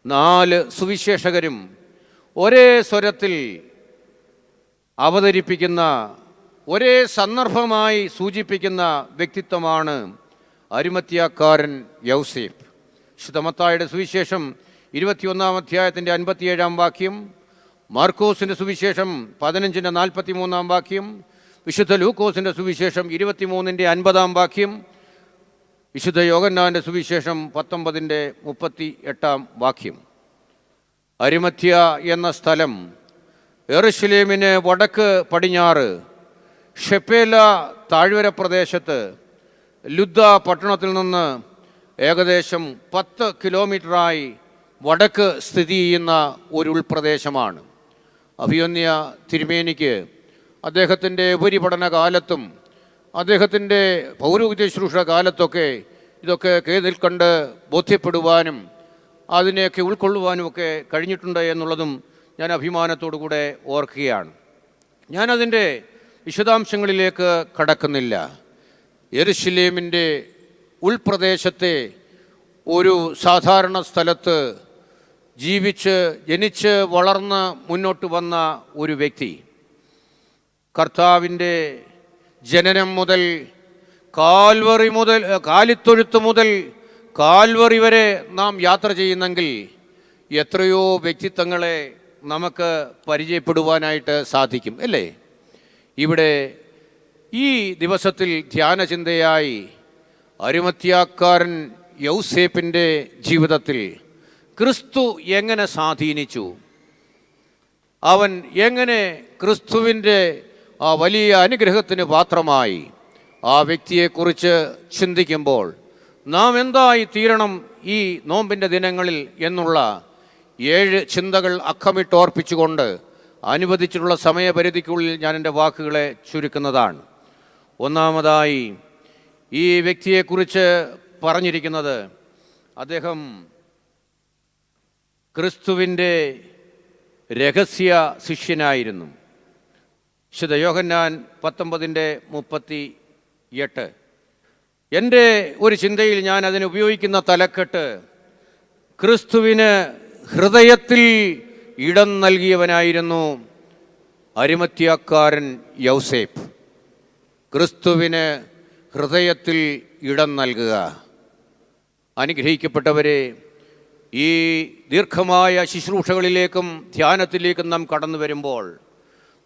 4 സുവിശേഷകരും ഒരേ സ്വരത്തിൽ അവതരിപ്പിക്കുന്ന, ഒരേ സന്ദർഭമായി സൂചിപ്പിക്കുന്ന വ്യക്തിത്വമാണ് അരിമത്യാക്കാരൻ യൗസേപ്പ്. വിശുദ്ധ മത്തായിയുടെ സുവിശേഷം 21-ാം അധ്യായത്തിൻ്റെ 57-ാം വാക്യം, മാർക്കോസിൻ്റെ സുവിശേഷം 15-ന്റെ 43-ാം വാക്യം, വിശുദ്ധ ലൂക്കോസിൻ്റെ സുവിശേഷം 23-ന്റെ 50-ാം വാക്യം, വിശുദ്ധ യോഹന്നാൻ്റെ സുവിശേഷം 19-ന്റെ 38-ാം വാക്യം. അരിമത്യ എന്ന സ്ഥലം യെരുശലേമിന് വടക്ക് പടിഞ്ഞാറ് ഷെപ്പേല താഴ്വര പ്രദേശത്ത് ലുദ്ദ പട്ടണത്തിൽ നിന്ന് ഏകദേശം 10 കിലോമീറ്ററായി വടക്ക് സ്ഥിതി ചെയ്യുന്ന ഒരു ഉൾപ്രദേശമാണ്. അഭിമന്യ തിരുമേനിക്ക് അദ്ദേഹത്തിൻ്റെ ഉപരിപഠന കാലത്തും അദ്ദേഹത്തിൻ്റെ പൗരോഹിത്യ ശുശ്രൂഷ കാലത്തൊക്കെ ഇതൊക്കെ കേതിൽ കണ്ട് ബോധ്യപ്പെടുവാനും അതിനെയൊക്കെ ഉൾക്കൊള്ളുവാനുമൊക്കെ കഴിഞ്ഞിട്ടുണ്ട് എന്നുള്ളതും ഞാൻ അഭിമാനത്തോടു കൂടെ ഓർക്കുകയാണ്. ഞാനതിൻ്റെ വിശദാംശങ്ങളിലേക്ക് കടക്കുന്നില്ല. യെരുശലേമിൻ്റെ ഉൾപ്രദേശത്തെ ഒരു സാധാരണ സ്ഥലത്ത് ജനിച്ച് വളർന്ന് മുന്നോട്ട് വന്ന ഒരു വ്യക്തി, കർത്താവിൻ്റെ ജനനം മുതൽ കാലിത്തൊഴുത്ത് മുതൽ കാൽവറി വരെ നാം യാത്ര ചെയ്യുന്നെങ്കിൽ എത്രയോ വ്യക്തിത്വങ്ങളെ നമുക്ക് പരിചയപ്പെടുവാനായിട്ട് സാധിക്കും, അല്ലേ? ഇവിടെ ഈ ദിവസത്തിൽ ധ്യാനചിന്തയായി അരിമത്യാക്കാരൻ യൗസേപ്പിൻ്റെ ജീവിതത്തിൽ ക്രിസ്തു എങ്ങനെ സ്വാധീനിച്ചു, അവൻ എങ്ങനെ ക്രിസ്തുവിൻ്റെ ആ വലിയ അനുഗ്രഹത്തിന് പാത്രമായി, ആ വ്യക്തിയെക്കുറിച്ച് ചിന്തിക്കുമ്പോൾ നാം എന്തായി തീരണം ഈ നോമ്പിൻ്റെ ദിനങ്ങളിൽ എന്നുള്ള 7 ചിന്തകൾ അക്കമിട്ടോർപ്പിച്ചുകൊണ്ട് അനുവദിച്ചിട്ടുള്ള സമയപരിധിക്കുള്ളിൽ ഞാൻ എൻ്റെ വാക്കുകളെ ചുരുക്കുന്നതാണ്. ഒന്നാമതായി ഈ വ്യക്തിയെക്കുറിച്ച് പറഞ്ഞിരിക്കുന്നത് അദ്ദേഹം ക്രിസ്തുവിൻ്റെ രഹസ്യ ശിഷ്യനായിരുന്നു. വിശുദ്ധ യോഹന്നാൻ 19:38. എൻ്റെ ഒരു ചിന്തയിൽ ഞാൻ അതിന് ഉപയോഗിക്കുന്ന തലക്കെട്ട് ക്രിസ്തുവിന് ഹൃദയത്തിൽ ഇടം നൽകിയവനായിരുന്നു അരിമത്യാക്കാരൻ യൗസേപ്പ്. ക്രിസ്തുവിന് ഹൃദയത്തിൽ ഇടം നൽകുക. അനുഗ്രഹിക്കപ്പെട്ടവരെ, ഈ ദീർഘമായ ശുശ്രൂഷകളിലേക്കും ധ്യാനത്തിലേക്കും നാം കടന്നു വരുമ്പോൾ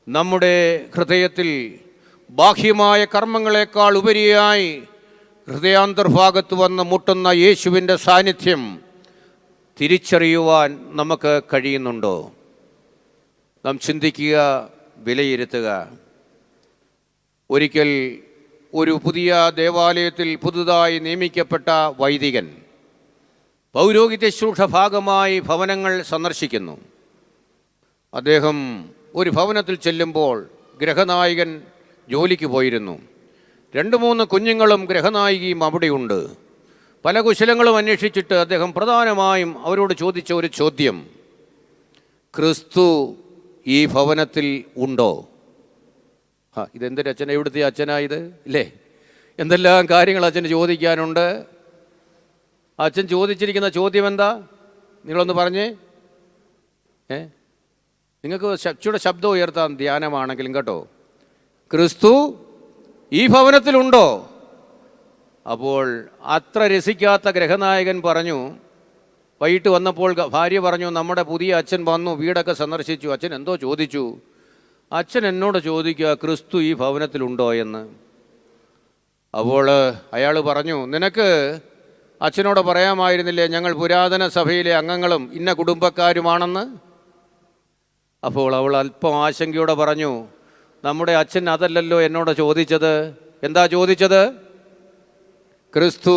നമ്മുടെ ഹൃദയത്തിൽ ബാഹ്യമായ കർമ്മങ്ങളെക്കാൾ ഉപരിയായി ഹൃദയാന്തർഭാഗത്ത് വന്ന് മുട്ടുന്ന യേശുവിൻ്റെ സാന്നിധ്യം തിരിച്ചറിയുവാൻ നമുക്ക് കഴിയുന്നുണ്ടോ? നാം ചിന്തിക്കുക, വിലയിരുത്തുക. ഒരിക്കൽ ഒരു പുതിയ ദേവാലയത്തിൽ പുതുതായി നിയമിക്കപ്പെട്ട വൈദികൻ പൗരോഹിത്യ ശുശ്രൂഷ ഭാഗമായി ഭവനങ്ങൾ സന്ദർശിക്കുന്നു. അദ്ദേഹം ഒരു ഭവനത്തിൽ ചെല്ലുമ്പോൾ ഗൃഹനായകൻ ജോലിക്ക് പോയിരുന്നു. 2-3 കുഞ്ഞുങ്ങളും ഗൃഹനായികയും അവിടെയുണ്ട്. പല കുശലങ്ങളും അന്വേഷിച്ചിട്ട് അദ്ദേഹം പ്രധാനമായും അവരോട് ചോദിച്ച ഒരു ചോദ്യം, ക്രിസ്തു ഈ ഭവനത്തിൽ ഉണ്ടോ? ഇതെന്തൊരു അച്ഛനാ, ഇവിടുത്തെ അച്ഛനായത് ഇല്ലേ? എന്തെല്ലാം കാര്യങ്ങൾ അച്ഛന് ചോദിക്കാനുണ്ട്. അച്ഛൻ ചോദിച്ചിരിക്കുന്ന ചോദ്യം എന്താ? നിങ്ങളൊന്ന് പറഞ്ഞേ. നിങ്ങൾക്ക് ഇച്ചിരി ശബ്ദം ഉയർത്താൻ ധ്യാനമാണെങ്കിലും കേട്ടോ. ക്രിസ്തു ഈ ഭവനത്തിലുണ്ടോ? അപ്പോൾ അത്ര രസിക്കാത്ത ഗൃഹനായകൻ പറഞ്ഞു, വൈകിട്ട് വന്നപ്പോൾ ഭാര്യ പറഞ്ഞു, നമ്മുടെ പുതിയ അച്ഛൻ വന്നു, വീടൊക്കെ സന്ദർശിച്ചു. അച്ഛൻ എന്തോ ചോദിച്ചു. അച്ഛൻ എന്നോട് ചോദിക്കുക, ക്രിസ്തു ഈ ഭവനത്തിലുണ്ടോ എന്ന്. അപ്പോൾ അയാൾ പറഞ്ഞു, നിനക്ക് അച്ഛനോട് പറയാമായിരുന്നില്ലേ ഞങ്ങൾ പുരാതന സഭയിലെ അംഗങ്ങളും ഇന്ന കുടുംബക്കാരുമാണെന്ന്? അപ്പോൾ അവൾ അല്പം ആശങ്കയോടെ പറഞ്ഞു, നമ്മുടെ അച്ഛൻ അതല്ലല്ലോ എന്നോട് ചോദിച്ചത്. എന്താ ചോദിച്ചത്? ക്രിസ്തു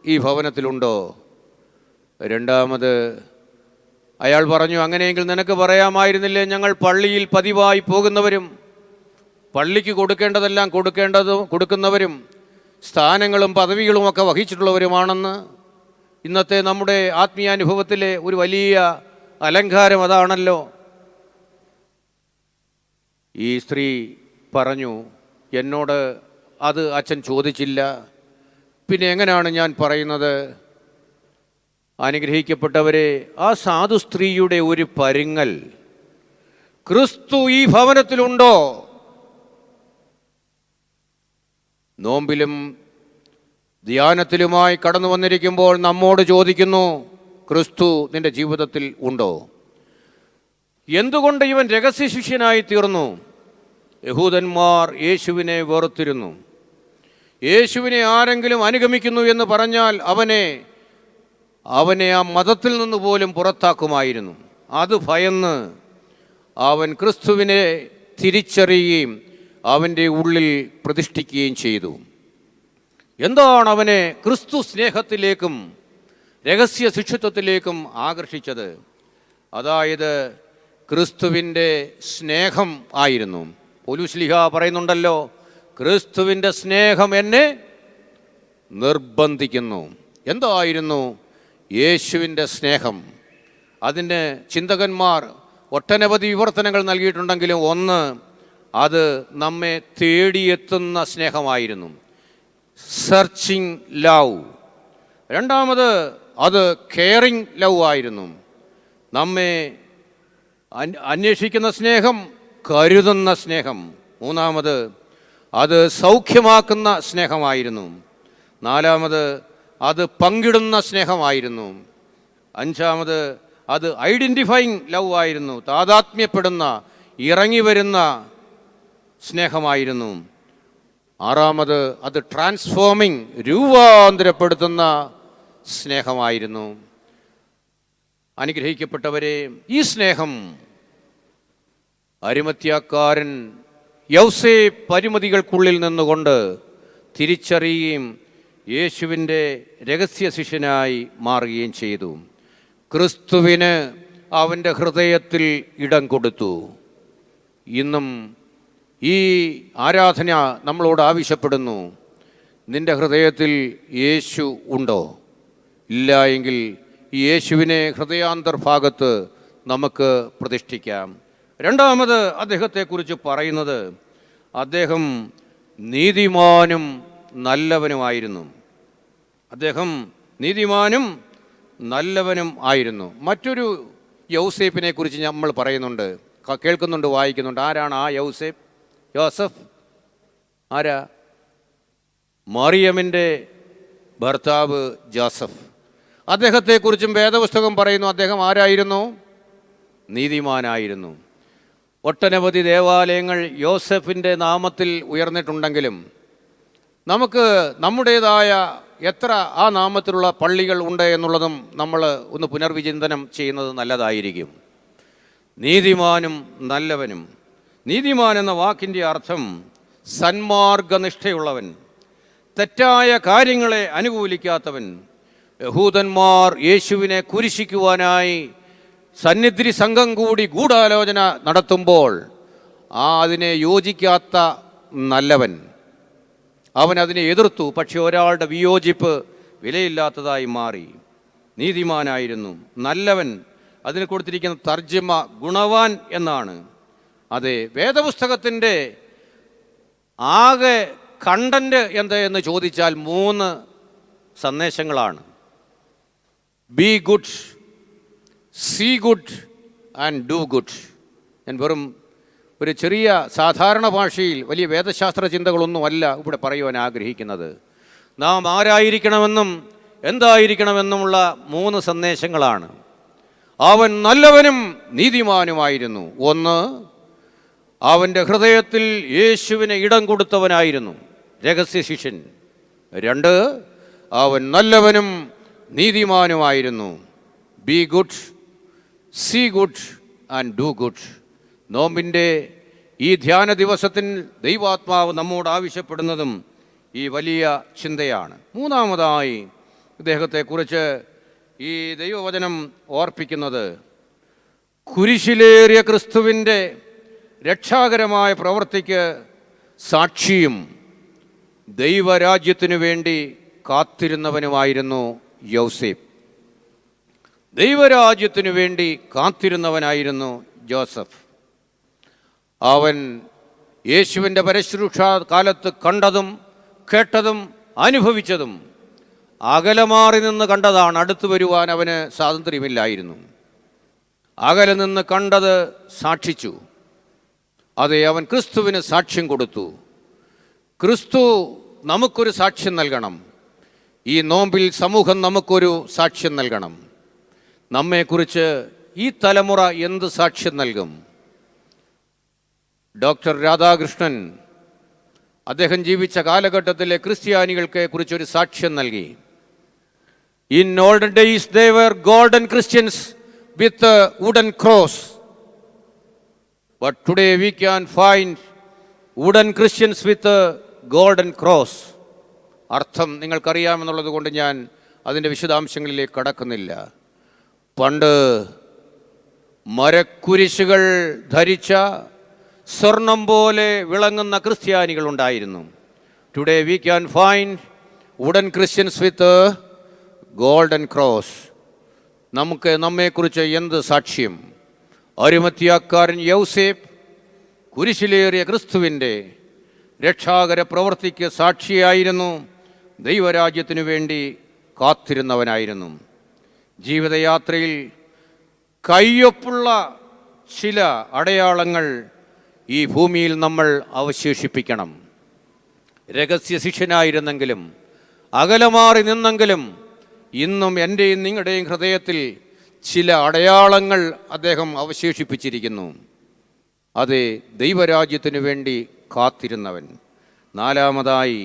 ഈ ഭവനത്തിലുണ്ടോ? രണ്ടാമത് അയാൾ പറഞ്ഞു, അങ്ങനെയെങ്കിൽ നിനക്ക് പറയാമായിരുന്നില്ലേ ഞങ്ങൾ പള്ളിയിൽ പതിവായി പോകുന്നവരും പള്ളിക്ക് കൊടുക്കേണ്ടതെല്ലാം കൊടുക്കുന്നവരും സ്ഥാനങ്ങളും പദവികളുമൊക്കെ വഹിച്ചിട്ടുള്ളവരുമാണെന്ന്? ഇന്നത്തെ നമ്മുടെ ആത്മീയാനുഭവത്തിലെ ഒരു വലിയ അലങ്കാരം അതാണല്ലോ. ഈ സ്ത്രീ പറഞ്ഞു, എന്നോട് അത് അച്ഛൻ ചോദിച്ചില്ല, പിന്നെ എങ്ങനെയാണ് ഞാൻ പറയുന്നത്? അനുഗ്രഹിക്കപ്പെട്ടവരെ, ആ സാധു സ്ത്രീയുടെ ഒരു പരുങ്ങൽ, ക്രിസ്തു ഈ ഭവനത്തിലുണ്ടോ? നോമ്പിലും ധ്യാനത്തിലുമായി കടന്നു വന്നിരിക്കുമ്പോൾ നമ്മോട് ചോദിക്കുന്നു, ക്രിസ്തു നിന്റെ ജീവിതത്തിൽ ഉണ്ടോ? എന്തുകൊണ്ട് ഇവൻ രഹസ്യ ശിഷ്യനായി തീർന്നു? യഹൂദന്മാർ യേശുവിനെ വെറുത്തിരുന്നു. യേശുവിനെ ആരെങ്കിലും അനുഗമിക്കുന്നു എന്ന് പറഞ്ഞാൽ അവനെ ആ മതത്തിൽ നിന്ന് പോലും പുറത്താക്കുമായിരുന്നു. അത് ഭയന്ന് അവൻ ക്രിസ്തുവിനെ തിരിച്ചറിയുകയും അവൻ്റെ ഉള്ളിൽ പ്രതിഷ്ഠിക്കുകയും ചെയ്തു. എന്താണ് അവനെ ക്രിസ്തു സ്നേഹത്തിലേക്കും രഹസ്യ ശിഷ്യത്വത്തിലേക്കും ആകർഷിച്ചത്? അതായത് ക്രിസ്തുവിൻ്റെ സ്നേഹം ആയിരുന്നു. പൗലോസ് ശ്ലീഹ പറയുന്നുണ്ടല്ലോ, ക്രിസ്തുവിൻ്റെ സ്നേഹം എന്നെ നിർബന്ധിക്കുന്നു. എന്തായിരുന്നു യേശുവിൻ്റെ സ്നേഹം? അതിന് ചിന്തകന്മാർ ഒട്ടനവധി വിവർത്തനങ്ങൾ നൽകിയിട്ടുണ്ടെങ്കിലും ഒന്ന്, അത് നമ്മെ തേടിയെത്തുന്ന സ്നേഹമായിരുന്നു, സെർച്ചിങ് ലവ്. രണ്ടാമത് അത് കെയറിങ് ലവ് ആയിരുന്നു, നമ്മെ അന്വേഷിക്കുന്ന സ്നേഹം, കരുതുന്ന സ്നേഹം. മൂന്നാമത് അത് സൗഖ്യമാക്കുന്ന സ്നേഹമായിരുന്നു. നാലാമത് അത് പങ്കിടുന്ന സ്നേഹമായിരുന്നു. അഞ്ചാമത് അത് ഐഡൻറ്റിഫൈങ് ലവ് ആയിരുന്നു, താതാത്മ്യപ്പെടുന്ന ഇറങ്ങി വരുന്ന സ്നേഹമായിരുന്നു. ആറാമത് അത് ട്രാൻസ്ഫോമിങ്, രൂപാന്തരപ്പെടുത്തുന്ന സ്നേഹമായിരുന്നു. അനുഗ്രഹിക്കപ്പെട്ടവരെ, ഈ സ്നേഹം അരിമത്യാക്കാരൻ യൗസേപ്പ് പരിമിതികൾക്കുള്ളിൽ നിന്നുകൊണ്ട് തിരിച്ചറിയുകയും യേശുവിൻ്റെ രഹസ്യ ശിഷ്യനായി മാറുകയും ചെയ്തു. ക്രിസ്തുവിന് അവൻ്റെ ഹൃദയത്തിൽ ഇടം കൊടുത്തു. ഇന്നും ഈ ആരാധന നമ്മളോട് ആവശ്യപ്പെടുന്നു, നിൻ്റെ ഹൃദയത്തിൽ യേശു ഉണ്ടോ? ഇല്ല എങ്കിൽ ഈ യേശുവിനെ ഹൃദയാന്തർഭാഗത്ത് നമുക്ക് പ്രതിഷ്ഠിക്കാം. രണ്ടാമത് അദ്ദേഹത്തെക്കുറിച്ച് പറയുന്നത്, അദ്ദേഹം നീതിമാനും നല്ലവനുമായിരുന്നു. അദ്ദേഹം നീതിമാനും നല്ലവനും ആയിരുന്നു. മറ്റൊരു യൗസേപ്പിനെ കുറിച്ച് നമ്മൾ പറയുന്നുണ്ട്, കേൾക്കുന്നുണ്ട്, വായിക്കുന്നുണ്ട്. ആരാണ് ആ യൗസേപ്പ്? യോസഫ്. ആരാ? മറിയമിൻ്റെ ഭർത്താവ് ജോസഫ്. അദ്ദേഹത്തെക്കുറിച്ചും വേദപുസ്തകം പറയുന്നു, അദ്ദേഹം ആരായിരുന്നു? നീതിമാനായിരുന്നു. ഒട്ടനവധി ദേവാലയങ്ങൾ യോസഫിൻ്റെ നാമത്തിൽ ഉയർന്നിട്ടുണ്ടെങ്കിലും നമുക്ക് നമ്മുടേതായ എത്ര ആ നാമത്തിലുള്ള പള്ളികൾ ഉണ്ട് എന്നുള്ളതും നമ്മൾ ഒന്ന് പുനർവിചിന്തനം ചെയ്യുന്നത് നല്ലതായിരിക്കും. നീതിമാനും നല്ലവനും. നീതിമാൻ എന്ന വാക്കിൻ്റെ അർത്ഥം സന്മാർഗനിഷ്ഠയുള്ളവൻ, തെറ്റായ കാര്യങ്ങളെ അനുകൂലിക്കാത്തവൻ. യഹൂദന്മാർ യേശുവിനെ കുരിശിക്കുവാനായി സന്നിധി സംഘം കൂടി ഗൂഢാലോചന നടത്തുമ്പോൾ അതിനെ യോജിക്കാത്ത നല്ലവൻ, അവൻ അതിനെ എതിർത്തു. പക്ഷെ ഒരാളുടെ വിയോജിപ്പ് വിലയില്ലാത്തതായി മാറി. നീതിമാനായിരുന്നു. നല്ലവൻ, അതിന് കൊടുത്തിരിക്കുന്ന തർജ്ജിമ ഗുണവാൻ എന്നാണ്. അതെ, വേദപുസ്തകത്തിൻ്റെ ആകെ കണ്ടന്റ് എന്ത് എന്ന് ചോദിച്ചാൽ 3 സന്ദേശങ്ങളാണ്. Be good, see good and do good. ഞാൻ വെറും ഒരു ചെറിയ സാധാരണ ഭാഷയിൽ വലിയ വേദശാസ്ത്ര ചിന്തകളൊന്നുമല്ല ഇവിടെ പറയുവാൻ ആഗ്രഹിക്കുന്നത്. നാം ആരായിരിക്കണമെന്നും എന്തായിരിക്കണമെന്നുമുള്ള 3 സന്ദേശങ്ങളാണ്. അവൻ നല്ലവനും നീതിമാനുമായിരുന്നു. 1, അവൻ്റെ ഹൃദയത്തിൽ യേശുവിന് ഇടം കൊടുത്തവനായിരുന്നു, രഹസ്യ ശിഷ്യൻ. 2, അവൻ നല്ലവനും നീതിമാനുമായിരുന്നു. Be good, see good and do good. നോമ്പിൻ്റെ ഈ ധ്യാന ദിവസത്തിൽ ദൈവാത്മാവ് നമ്മോട് ആവശ്യപ്പെടുന്നതും ഈ വലിയ ചിന്തയാണ്. മൂന്നാമതായി ഇദ്ദേഹത്തെക്കുറിച്ച് ഈ ദൈവവചനം ഓർപ്പിക്കുന്നത്, കുരിശിലേറിയ ക്രിസ്തുവിൻ്റെ രക്ഷാകരമായ പ്രവൃത്തിക്ക് സാക്ഷിയും ദൈവരാജ്യത്തിനു വേണ്ടി കാത്തിരുന്നവനുമായിരുന്നു യൗസേപ്പ്. ദൈവരാജ്യത്തിനു വേണ്ടി കാത്തിരുന്നവനായിരുന്നു ജോസഫ്. അവൻ യേശുവിൻ്റെ പരശുരൂഷ കാലത്ത് കണ്ടതും കേട്ടതും അനുഭവിച്ചതും അകലെ മാറി നിന്ന് കണ്ടതാണ്. അടുത്തു വരുവാൻ അവന് സ്വാതന്ത്ര്യമില്ലായിരുന്നു. അകലെ നിന്ന് കണ്ടത് സാക്ഷിച്ചു. അതെ, അവൻ ക്രിസ്തുവിന് സാക്ഷ്യം കൊടുത്തു. ക്രിസ്തു നമുക്കൊരു സാക്ഷ്യം നൽകണം. ഈ നോമ്പിൽ സമൂഹം നമുക്കൊരു സാക്ഷ്യം നൽകണം. നമ്മെക്കുറിച്ച് ഈ തലമുറ എന്ത് സാക്ഷ്യം നൽകും? ഡോക്ടർ രാധാകൃഷ്ണൻ അദ്ദേഹം ജീവിച്ച കാലഘട്ടത്തിലെ ക്രിസ്ത്യാനികൾക്ക് കുറിച്ചൊരു സാക്ഷ്യം നൽകി. In olden days they were golden Christians with wooden cross, but today we can find wooden Christians with golden cross. അർത്ഥം നിങ്ങൾക്കറിയാമെന്നുള്ളത് കൊണ്ട് ഞാൻ അതിൻ്റെ വിശദാംശങ്ങളിലേക്ക് കടക്കുന്നില്ല. പണ്ട് മരക്കുരിശുകൾ ധരിച്ച സ്വർണം പോലെ വിളങ്ങുന്ന ക്രിസ്ത്യാനികളുണ്ടായിരുന്നു. Today we can find wooden Christians with golden cross. നമ്മെക്കുറിച്ച് എന്ത് സാക്ഷ്യം? അരിമത്യാക്കാരൻ യൗസേപ്പ് കുരിശിലേറിയ ക്രിസ്തുവിൻ്റെ രക്ഷാകര പ്രവൃത്തിക്ക് സാക്ഷിയായിരുന്നു. ദൈവരാജ്യത്തിനു വേണ്ടി കാത്തിരുന്നവനായിരുന്നു. ജീവിതയാത്രയിൽ കയ്യൊപ്പുള്ള ചില അടയാളങ്ങൾ ഈ ഭൂമിയിൽ നമ്മൾ അവശേഷിപ്പിക്കണം. രഹസ്യ ശിഷ്യനായിരുന്നെങ്കിലും അകലമാറി നിന്നെങ്കിലും ഇന്നും എൻ്റെയും നിങ്ങളുടെയും ഹൃദയത്തിൽ ചില അടയാളങ്ങൾ അദ്ദേഹം അവശേഷിപ്പിച്ചിരിക്കുന്നു. അതെ, ദൈവരാജ്യത്തിനു വേണ്ടി കാത്തിരുന്നവൻ. നാലാമതായി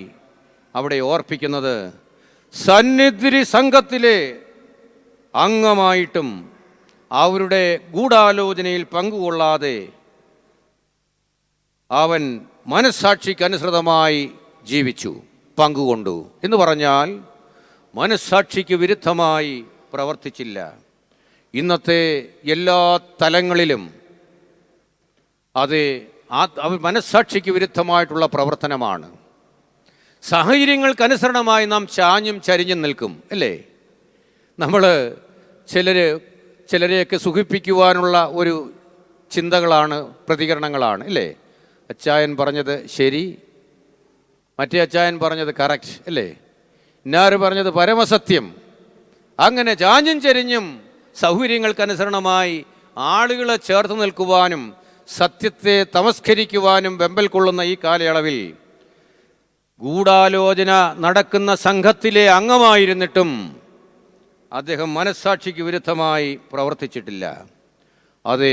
അവിടെ ഓർപ്പിക്കുന്നത്, സന്നിധി സംഘത്തിലെ അംഗമായിട്ടും അവരുടെ ഗൂഢാലോചനയിൽ പങ്കുകൊള്ളാതെ അവൻ മനസ്സാക്ഷിക്കനുസൃതമായി ജീവിച്ചു, പങ്കുകൊണ്ടു എന്ന് പറഞ്ഞാൽ മനസ്സാക്ഷിക്ക് വിരുദ്ധമായി പ്രവർത്തിച്ചില്ല. ഇന്നത്തെ എല്ലാ തലങ്ങളിലും അത് മനസ്സാക്ഷിക്ക് വിരുദ്ധമായിട്ടുള്ള പ്രവർത്തനമാണ്. സാഹചര്യങ്ങൾക്കനുസരണമായി നാം ചാഞ്ഞും ചരിഞ്ഞും നിൽക്കും, അല്ലേ? നമ്മൾ ചിലരെയൊക്കെ സുഖിപ്പിക്കുവാനുള്ള ഒരു ചിന്തകളാണ്, പ്രതികരണങ്ങളാണ്, അല്ലേ? അച്ചായൻ പറഞ്ഞത് ശരി, മറ്റേ അച്ചായൻ പറഞ്ഞത് കറക്റ്റ്, അല്ലേ? ഇന്നാര് പറഞ്ഞത് പരമസത്യം. അങ്ങനെ ചാഞ്ഞും ചരിഞ്ഞും സൗകര്യങ്ങൾക്കനുസരണമായി ആളുകളെ ചേർത്ത് നിൽക്കുവാനും സത്യത്തെ തമസ്കരിക്കുവാനും വെമ്പൽ കൊള്ളുന്ന ഈ കാലയളവിൽ ഗൂഢാലോചന നടക്കുന്ന സംഘത്തിലെ അംഗമായിരുന്നിട്ടും അദ്ദേഹം മനസ്സാക്ഷിക്ക് വിരുദ്ധമായി പ്രവർത്തിച്ചിട്ടില്ല. അത്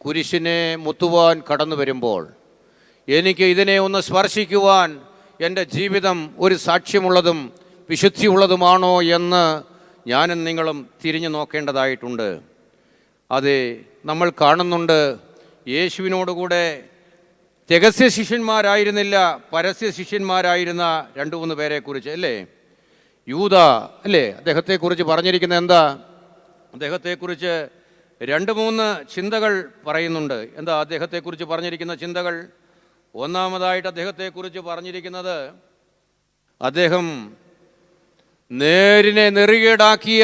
കുരിശിനെ മുത്തുവാൻ കടന്നു വരുമ്പോൾ എനിക്ക് ഇതിനെ ഒന്ന് സ്പർശിക്കുവാൻ എൻ്റെ ജീവിതം ഒരു സാക്ഷ്യമുള്ളതും വിശുദ്ധിയുള്ളതുമാണോ എന്ന് ഞാനും നിങ്ങളും തിരിഞ്ഞു നോക്കേണ്ടതായിട്ടുണ്ട്. അത് നമ്മൾ കാണുന്നുണ്ട്. യേശുവിനോടുകൂടെ രഹസ്യ ശിഷ്യന്മാരായിരുന്നില്ല, പരസ്യ ശിഷ്യന്മാരായിരുന്ന 2-3 പേരെക്കുറിച്ച്, അല്ലേ? യൂദ, അല്ലേ? അദ്ദേഹത്തെക്കുറിച്ച് പറഞ്ഞിരിക്കുന്നത് എന്താ? അദ്ദേഹത്തെക്കുറിച്ച് 2-3 ചിന്തകൾ പറയുന്നുണ്ട്. എന്താ അദ്ദേഹത്തെക്കുറിച്ച് പറഞ്ഞിരിക്കുന്ന ചിന്തകൾ? ഒന്നാമതായിട്ട് അദ്ദേഹത്തെക്കുറിച്ച് പറഞ്ഞിരിക്കുന്നത്, അദ്ദേഹം നേരിനെ നെറികേടാക്കിയ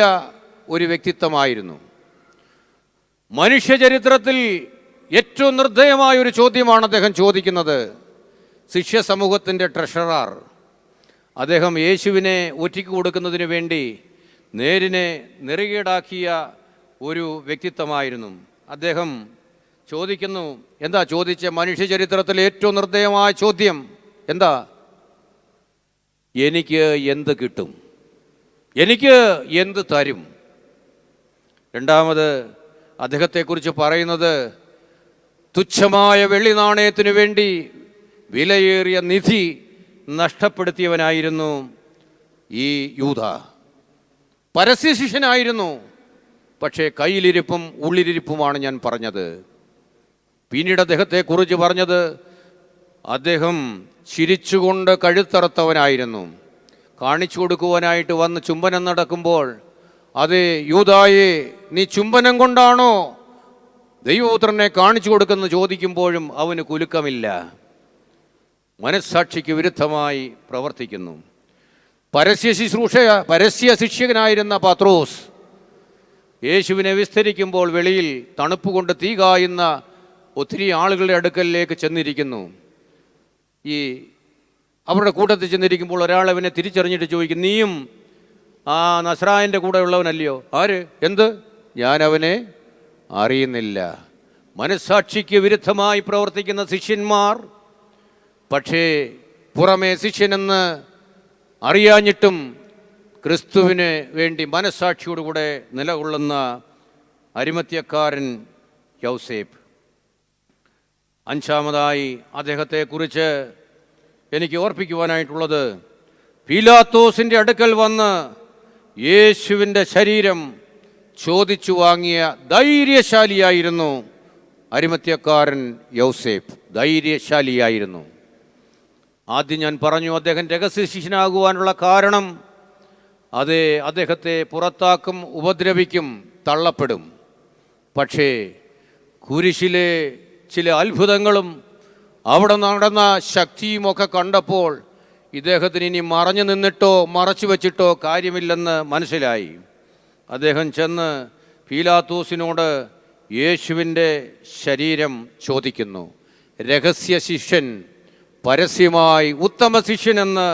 ഒരു വ്യക്തിത്വമായിരുന്നു. മനുഷ്യചരിത്രത്തിൽ ഏറ്റവും നിർദ്ദയമായ ഒരു ചോദ്യമാണ് അദ്ദേഹം ചോദിക്കുന്നത്. ശിഷ്യ സമൂഹത്തിൻ്റെ ട്രഷറർ അദ്ദേഹം യേശുവിനെ ഒറ്റിക്ക് കൊടുക്കുന്നതിന് വേണ്ടി നേരിനെ നെറികേടാക്കിയ ഒരു വ്യക്തിത്വമായിരുന്നു. അദ്ദേഹം ചോദിക്കുന്നു, എന്താ ചോദിച്ച? മനുഷ്യചരിത്രത്തിലെ ഏറ്റവും നിർദ്ദയമായ ചോദ്യം എന്താ? എനിക്ക് എന്ത് കിട്ടും? എനിക്ക് എന്ത് തരും? രണ്ടാമത് അദ്ദേഹത്തെക്കുറിച്ച് പറയുന്നത്, തുച്ഛമായ വെള്ളി നാണയത്തിനു വേണ്ടി വിലയേറിയ നിധി നഷ്ടപ്പെടുത്തിയവനായിരുന്നു ഈ യൂദ. പരസ്യ ശിഷ്യനായിരുന്നു, പക്ഷേ കയ്യിലിരിപ്പും ഉള്ളിലിരിപ്പുമാണ് ഞാൻ പറഞ്ഞത്. പിന്നീട് അദ്ദേഹത്തെക്കുറിച്ച് പറഞ്ഞത്, അദ്ദേഹം ചിരിച്ചുകൊണ്ട് കഴുത്തറുത്തവനായിരുന്നു. കാണിച്ചു കൊടുക്കുവാനായിട്ട് വന്ന് ചുംബനം നടക്കുമ്പോൾ, അത് യൂദായെ, നീ ചുംബനം കൊണ്ടാണോ ദൈവപുത്രനെ കാണിച്ചു കൊടുക്കുന്നത് ചോദിക്കുമ്പോഴും അവന് കുലുക്കമില്ല. മനസ്സാക്ഷിക്ക് വിരുദ്ധമായി പ്രവർത്തിക്കുന്നു. പരസ്യ ശിഷ്യനായിരുന്ന പത്രോസ് യേശുവിനെ വിസ്തരിക്കുമ്പോൾ വെളിയിൽ തണുപ്പ് കൊണ്ട് തീ കായുന്ന ഒത്തിരി ആളുകളുടെ അടുക്കലിലേക്ക് ചെന്നിരിക്കുന്നു. ഈ അവരുടെ കൂട്ടത്തിൽ ചെന്നിരിക്കുമ്പോൾ ഒരാൾ അവനെ തിരിച്ചറിഞ്ഞിട്ട് ചോദിക്കും, നീയും ആ നസ്രായൻ്റെ കൂടെ ഉള്ളവനല്ലയോ? ആര്? എന്ത്? ഞാൻ അവനെ അറിയുന്നില്ല. മനസ്സാക്ഷിക്ക് വിരുദ്ധമായി പ്രവർത്തിക്കുന്ന ശിഷ്യന്മാർ, പക്ഷേ പുറമേ ശിഷ്യനെന്ന് അറിയാഞ്ഞിട്ടും ക്രിസ്തുവിന് വേണ്ടി മനസ്സാക്ഷിയോടുകൂടെ നിലകൊള്ളുന്ന അരിമത്യക്കാരൻ യൗസേപ്പ്. അഞ്ചാമതായി അദ്ദേഹത്തെക്കുറിച്ച് എനിക്ക് ഓർപ്പിക്കുവാനായിട്ടുള്ളത്, പീലാത്തോസിൻ്റെ അടുക്കൽ വന്ന് യേശുവിൻ്റെ ശരീരം ചോദിച്ചു വാങ്ങിയ ധൈര്യശാലിയായിരുന്നു അരിമത്യക്കാരൻ യൗസേപ്പ്. ധൈര്യശാലിയായിരുന്നു. ആദ്യം ഞാൻ പറഞ്ഞു, അദ്ദേഹം രഹസ്യ ശിഷ്യനാകുവാനുള്ള കാരണം, അത് അദ്ദേഹത്തെ പുറത്താക്കും, ഉപദ്രവിക്കും, തള്ളപ്പെടും. പക്ഷേ കുരിശിലെ ചില അത്ഭുതങ്ങളും അവിടെ നടന്ന ശക്തിയുമൊക്കെ കണ്ടപ്പോൾ ഇദ്ദേഹത്തിന് ഇനി മറഞ്ഞു നിന്നിട്ടോ മറച്ചു വച്ചിട്ടോ കാര്യമില്ലെന്ന് മനസ്സിലായി. അദ്ദേഹം ചെന്ന് പീലാത്തോസിനോട് യേശുവിൻ്റെ ശരീരം ചോദിക്കുന്നു. രഹസ്യ ശിഷ്യൻ പരസ്യമായി ഉത്തമ ശിഷ്യനെന്ന്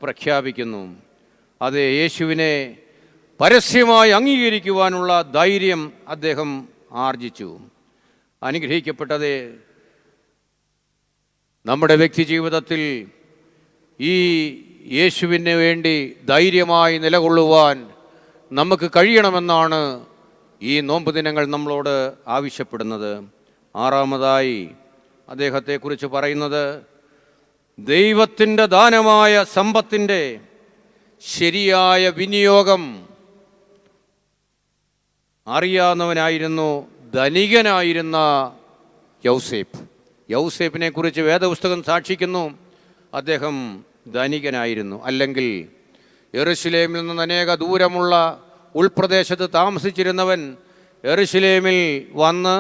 പ്രഖ്യാപിക്കുന്നു. അത് യേശുവിനെ പരസ്യമായി അംഗീകരിക്കുവാനുള്ള ധൈര്യം അദ്ദേഹം ആർജിച്ചു. അനുഗ്രഹിക്കപ്പെട്ടത്, നമ്മുടെ വ്യക്തി ജീവിതത്തിൽ ഈ യേശുവിന് വേണ്ടി ധൈര്യമായി നിലകൊള്ളുവാൻ നമുക്ക് കഴിയണമെന്നാണ് ഈ നോമ്പ് ദിനങ്ങൾ നമ്മളോട് ആവശ്യപ്പെടുന്നത്. ആറാമതായി അദ്ദേഹത്തെക്കുറിച്ച് പറയുന്നത്, ദൈവത്തിൻ്റെ ദാനമായ സമ്പത്തിൻ്റെ ശരിയായ വിനിയോഗം അറിയാവുന്നവനായിരുന്നു ധനികനായിരുന്ന യൗസേപ്പ്. യൗസേപ്പിനെ കുറിച്ച് വേദപുസ്തകം സാക്ഷിക്കുന്നു, അദ്ദേഹം ധനികനായിരുന്നു. അല്ലെങ്കിൽ യെരുശലേമിൽ നിന്ന് അനേക ദൂരമുള്ള ഉൾപ്രദേശത്ത് താമസിച്ചിരുന്നവൻ യെരുശലേമിൽ വന്ന്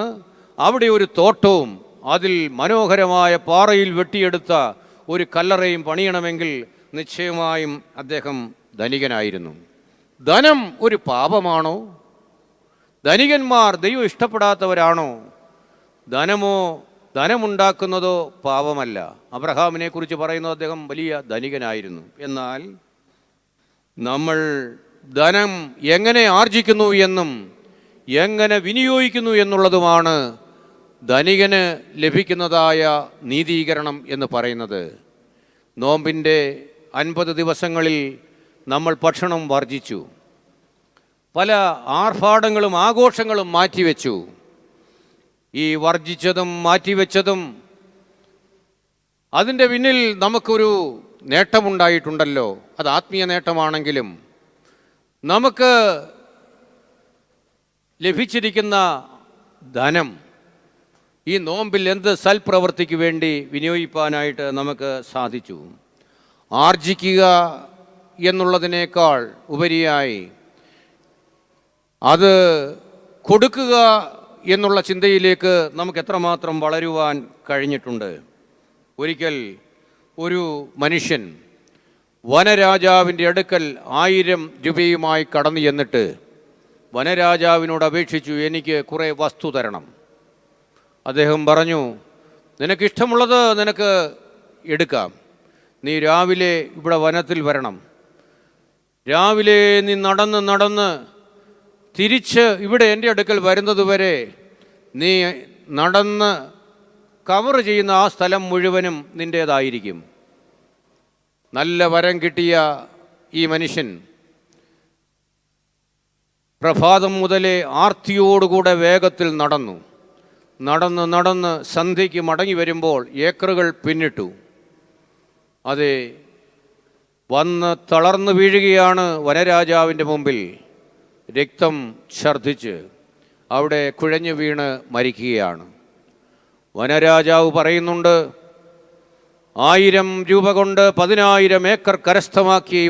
അവിടെ ഒരു തോട്ടവും അതിൽ മനോഹരമായ പാറയിൽ വെട്ടിയെടുത്ത ഒരു കല്ലറയും പണിയണമെങ്കിൽ നിശ്ചയമായും അദ്ദേഹം ധനികനായിരുന്നു. ധനം ഒരു പാപമാണോ? ധനികന്മാർ ദൈവം ഇഷ്ടപ്പെടാത്തവരാണോ? ധനമുണ്ടാക്കുന്നതോ പാപമല്ല. അബ്രഹാമിനെ കുറിച്ച് പറയുന്നത് അദ്ദേഹം വലിയ ധനികനായിരുന്നു. എന്നാൽ നമ്മൾ ധനം എങ്ങനെ ആർജിക്കുന്നു എന്നും എങ്ങനെ വിനിയോഗിക്കുന്നു എന്നുള്ളതുമാണ് ധനികന് ലഭിക്കുന്നതായ നീതീകരണം എന്ന് പറയുന്നത്. നോമ്പിൻ്റെ 50 ദിവസങ്ങളിൽ നമ്മൾ ഭക്ഷണം വർജിച്ചു, പല ആർഭാടങ്ങളും ആഘോഷങ്ങളും മാറ്റിവെച്ചു. ഈ വർജിച്ചതും മാറ്റിവെച്ചതും അതിൻ്റെ പിന്നിൽ നമുക്കൊരു നേട്ടമുണ്ടായിട്ടുണ്ടല്ലോ. അത് ആത്മീയ നേട്ടമാണെങ്കിലും നമുക്ക് ലഭിച്ചിരിക്കുന്ന ധനം ഈ നോമ്പിൽ എന്ത് സൽപ്രവൃത്തിക്ക് വേണ്ടി വിനിയോഗിക്കാനായിട്ട് നമുക്ക് സാധിച്ചു. ആർജിക്കുക എന്നുള്ളതിനേക്കാൾ ഉപരിയായി അത് കൊടുക്കുക എന്നുള്ള ചിന്തയിലേക്ക് നമുക്ക് എത്രമാത്രം വളരുവാൻ കഴിഞ്ഞിട്ടുണ്ട്. ഒരിക്കൽ ഒരു മനുഷ്യൻ വനരാജാവിൻ്റെ അടുക്കൽ 1000 രൂപയുമായി കടന്നു ചെന്നിട്ട് വനരാജാവിനോട് അപേക്ഷിച്ചു, എനിക്ക് കുറേ വസ്തു തരണം. അദ്ദേഹം പറഞ്ഞു, നിനക്കിഷ്ടമുള്ളത് നിനക്ക് എടുക്കാം, നീ രാവിലെ ഇവിടെ വനത്തിൽ വരണം. രാവിലെ നീ നടന്ന് തിരിച്ച് ഇവിടെ എൻ്റെ അടുക്കൽ വരുന്നതുവരെ നീ നടന്ന് കവർ ചെയ്യുന്ന ആ സ്ഥലം മുഴുവനും നിൻ്റേതായിരിക്കും. നല്ല വരം കിട്ടിയ ഈ മനുഷ്യൻ പ്രഭാതം മുതലേ ആർത്തിയോടുകൂടെ വേഗത്തിൽ നടന്ന് സന്ധ്യയ്ക്ക് മടങ്ങി വരുമ്പോൾ ഏക്കറുകൾ പിന്നിട്ടു. അതെ, വന്ന് തളർന്നു വീഴുകയാണ് വനരാജാവിൻ്റെ മുമ്പിൽ. രക്തം ഛർദ്ദിച്ച് അവിടെ കുഴഞ്ഞു വീണ് മരിക്കുകയാണ്. വനരാജാവ് പറയുന്നുണ്ട്, 1000 രൂപ കൊണ്ട് 10,000 ഏക്കർ കരസ്ഥമാക്കിയ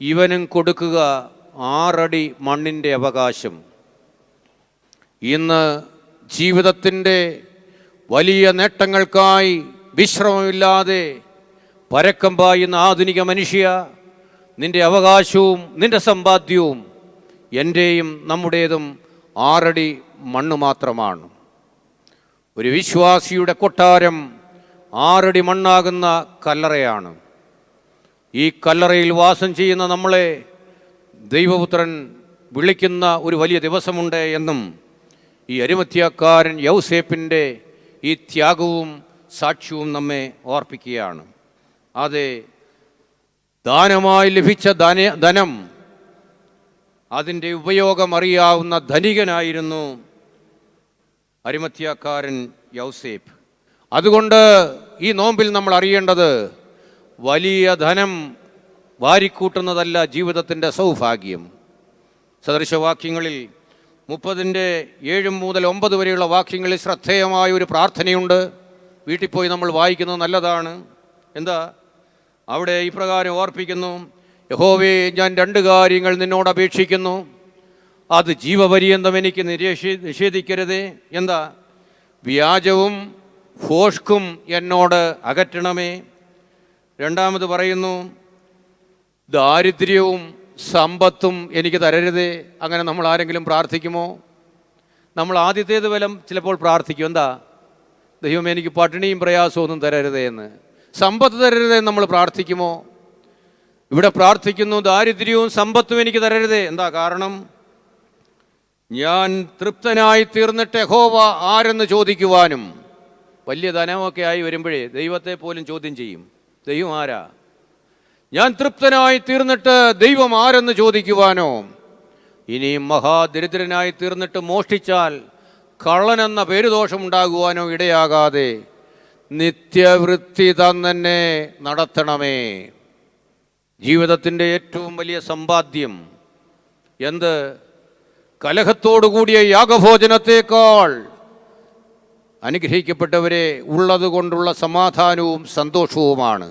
ഇവനും കൊടുക്കുക 6 അടി മണ്ണിൻ്റെ അവകാശം. ഇന്ന് ജീവിതത്തിൻ്റെ വലിയ നേട്ടങ്ങൾക്കായി വിശ്രമമില്ലാതെ പരക്കം പായുന്ന ആധുനിക മനുഷ്യ, നിൻ്റെ അവകാശവും നിൻ്റെ സമ്പാദ്യവും എൻ്റെയും നമ്മുടേതും 6 അടി മണ്ണ് മാത്രമാണ്. ഒരു വിശ്വാസിയുടെ കൊട്ടാരം 6 അടി മണ്ണാകുന്ന കല്ലറയാണ്. ഈ കല്ലറയിൽ വാസം ചെയ്യുന്ന നമ്മളെ ദൈവപുത്രൻ വിളിക്കുന്ന ഒരു വലിയ ദിവസമുണ്ട് എന്നും ഈ അരിമത്യാക്കാരൻ യൗസേപ്പിൻ്റെ ഈ ത്യാഗവും സാക്ഷ്യവും നമ്മെ ഓർപ്പിക്കുകയാണ്. അതെ, ദാനമായി ലഭിച്ച ധനം അതിൻ്റെ ഉപയോഗം അറിയാവുന്ന ധനികനായിരുന്നു അരിമത്യാക്കാരൻ യൗസേപ്പ്. അതുകൊണ്ട് ഈ നോമ്പിൽ നമ്മൾ അറിയേണ്ടത്, വലിയ ധനം വാരിക്കൂട്ടുന്നതല്ല ജീവിതത്തിൻ്റെ സൗഭാഗ്യം. സദൃശവാക്യങ്ങളിൽ 30-7 മുതൽ 9 വരെയുള്ള വാക്യങ്ങളിൽ ശ്രദ്ധേയമായ ഒരു പ്രാർത്ഥനയുണ്ട്. വീട്ടിൽ പോയി നമ്മൾ വായിക്കുന്നത് നല്ലതാണ്. എന്താ അവിടെ ഇപ്രകാരം ഓർപ്പിക്കുന്നു, യഹോവേ, ഞാൻ 2 കാര്യങ്ങൾ നിന്നോട് അപേക്ഷിക്കുന്നു, അത് ജീവപര്യന്തം എനിക്ക് നിഷേധിക്കരുതേ. എന്താ? വ്യാജവും ഭോഷ്കും എന്നോട് അകറ്റണമേ. രണ്ടാമത് പറയുന്നു, ദാരിദ്ര്യവും സമ്പത്തും എനിക്ക് തരരുതേ. അങ്ങനെ നമ്മൾ ആരെങ്കിലും പ്രാർത്ഥിക്കുമോ? നമ്മൾ ആദ്യത്തേത് വല്ലം ചിലപ്പോൾ പ്രാർത്ഥിക്കും, എന്താ, ദൈവം എനിക്ക് പട്ടിണിയും പ്രയാസവും ഒന്നും തരരുതേ എന്ന്. സമ്പത്ത് തരരുതേ നമ്മൾ പ്രാർത്ഥിക്കുമോ? ഇവിടെ പ്രാർത്ഥിക്കുന്നു, ദാരിദ്ര്യവും സമ്പത്തും എനിക്ക് തരരുതേ. എന്താ കാരണം? ഞാൻ തൃപ്തനായി തീർന്നിട്ട് യഹോവ ആരെന്ന് ചോദിക്കുവാനും. വലിയ ധനമൊക്കെ ആയി വരുമ്പോഴേ ദൈവത്തെ പോലും ചോദ്യം ചെയ്യും, ദൈവം ആരാ? ഞാൻ തൃപ്തനായി തീർന്നിട്ട് ദൈവം ആരെന്ന് ചോദിക്കുവാനോ, ഇനിയും മഹാദരിദ്രനായി തീർന്നിട്ട് മോഷ്ടിച്ചാൽ കള്ളനെന്ന പേരുദോഷമുണ്ടാകുവാനോ ഇടയാകാതെ നിത്യവൃത്തി തന്നെ നടത്തണമേ. ജീവിതത്തിൻ്റെ ഏറ്റവും വലിയ സമ്പാദ്യം എന്ത്? കലഹത്തോടുകൂടിയ യാഗഭോജനത്തേക്കാൾ അനുഗ്രഹിക്കപ്പെട്ടവരെ ഉള്ളതുകൊണ്ടുള്ള സമാധാനവും സന്തോഷവുമാണ്.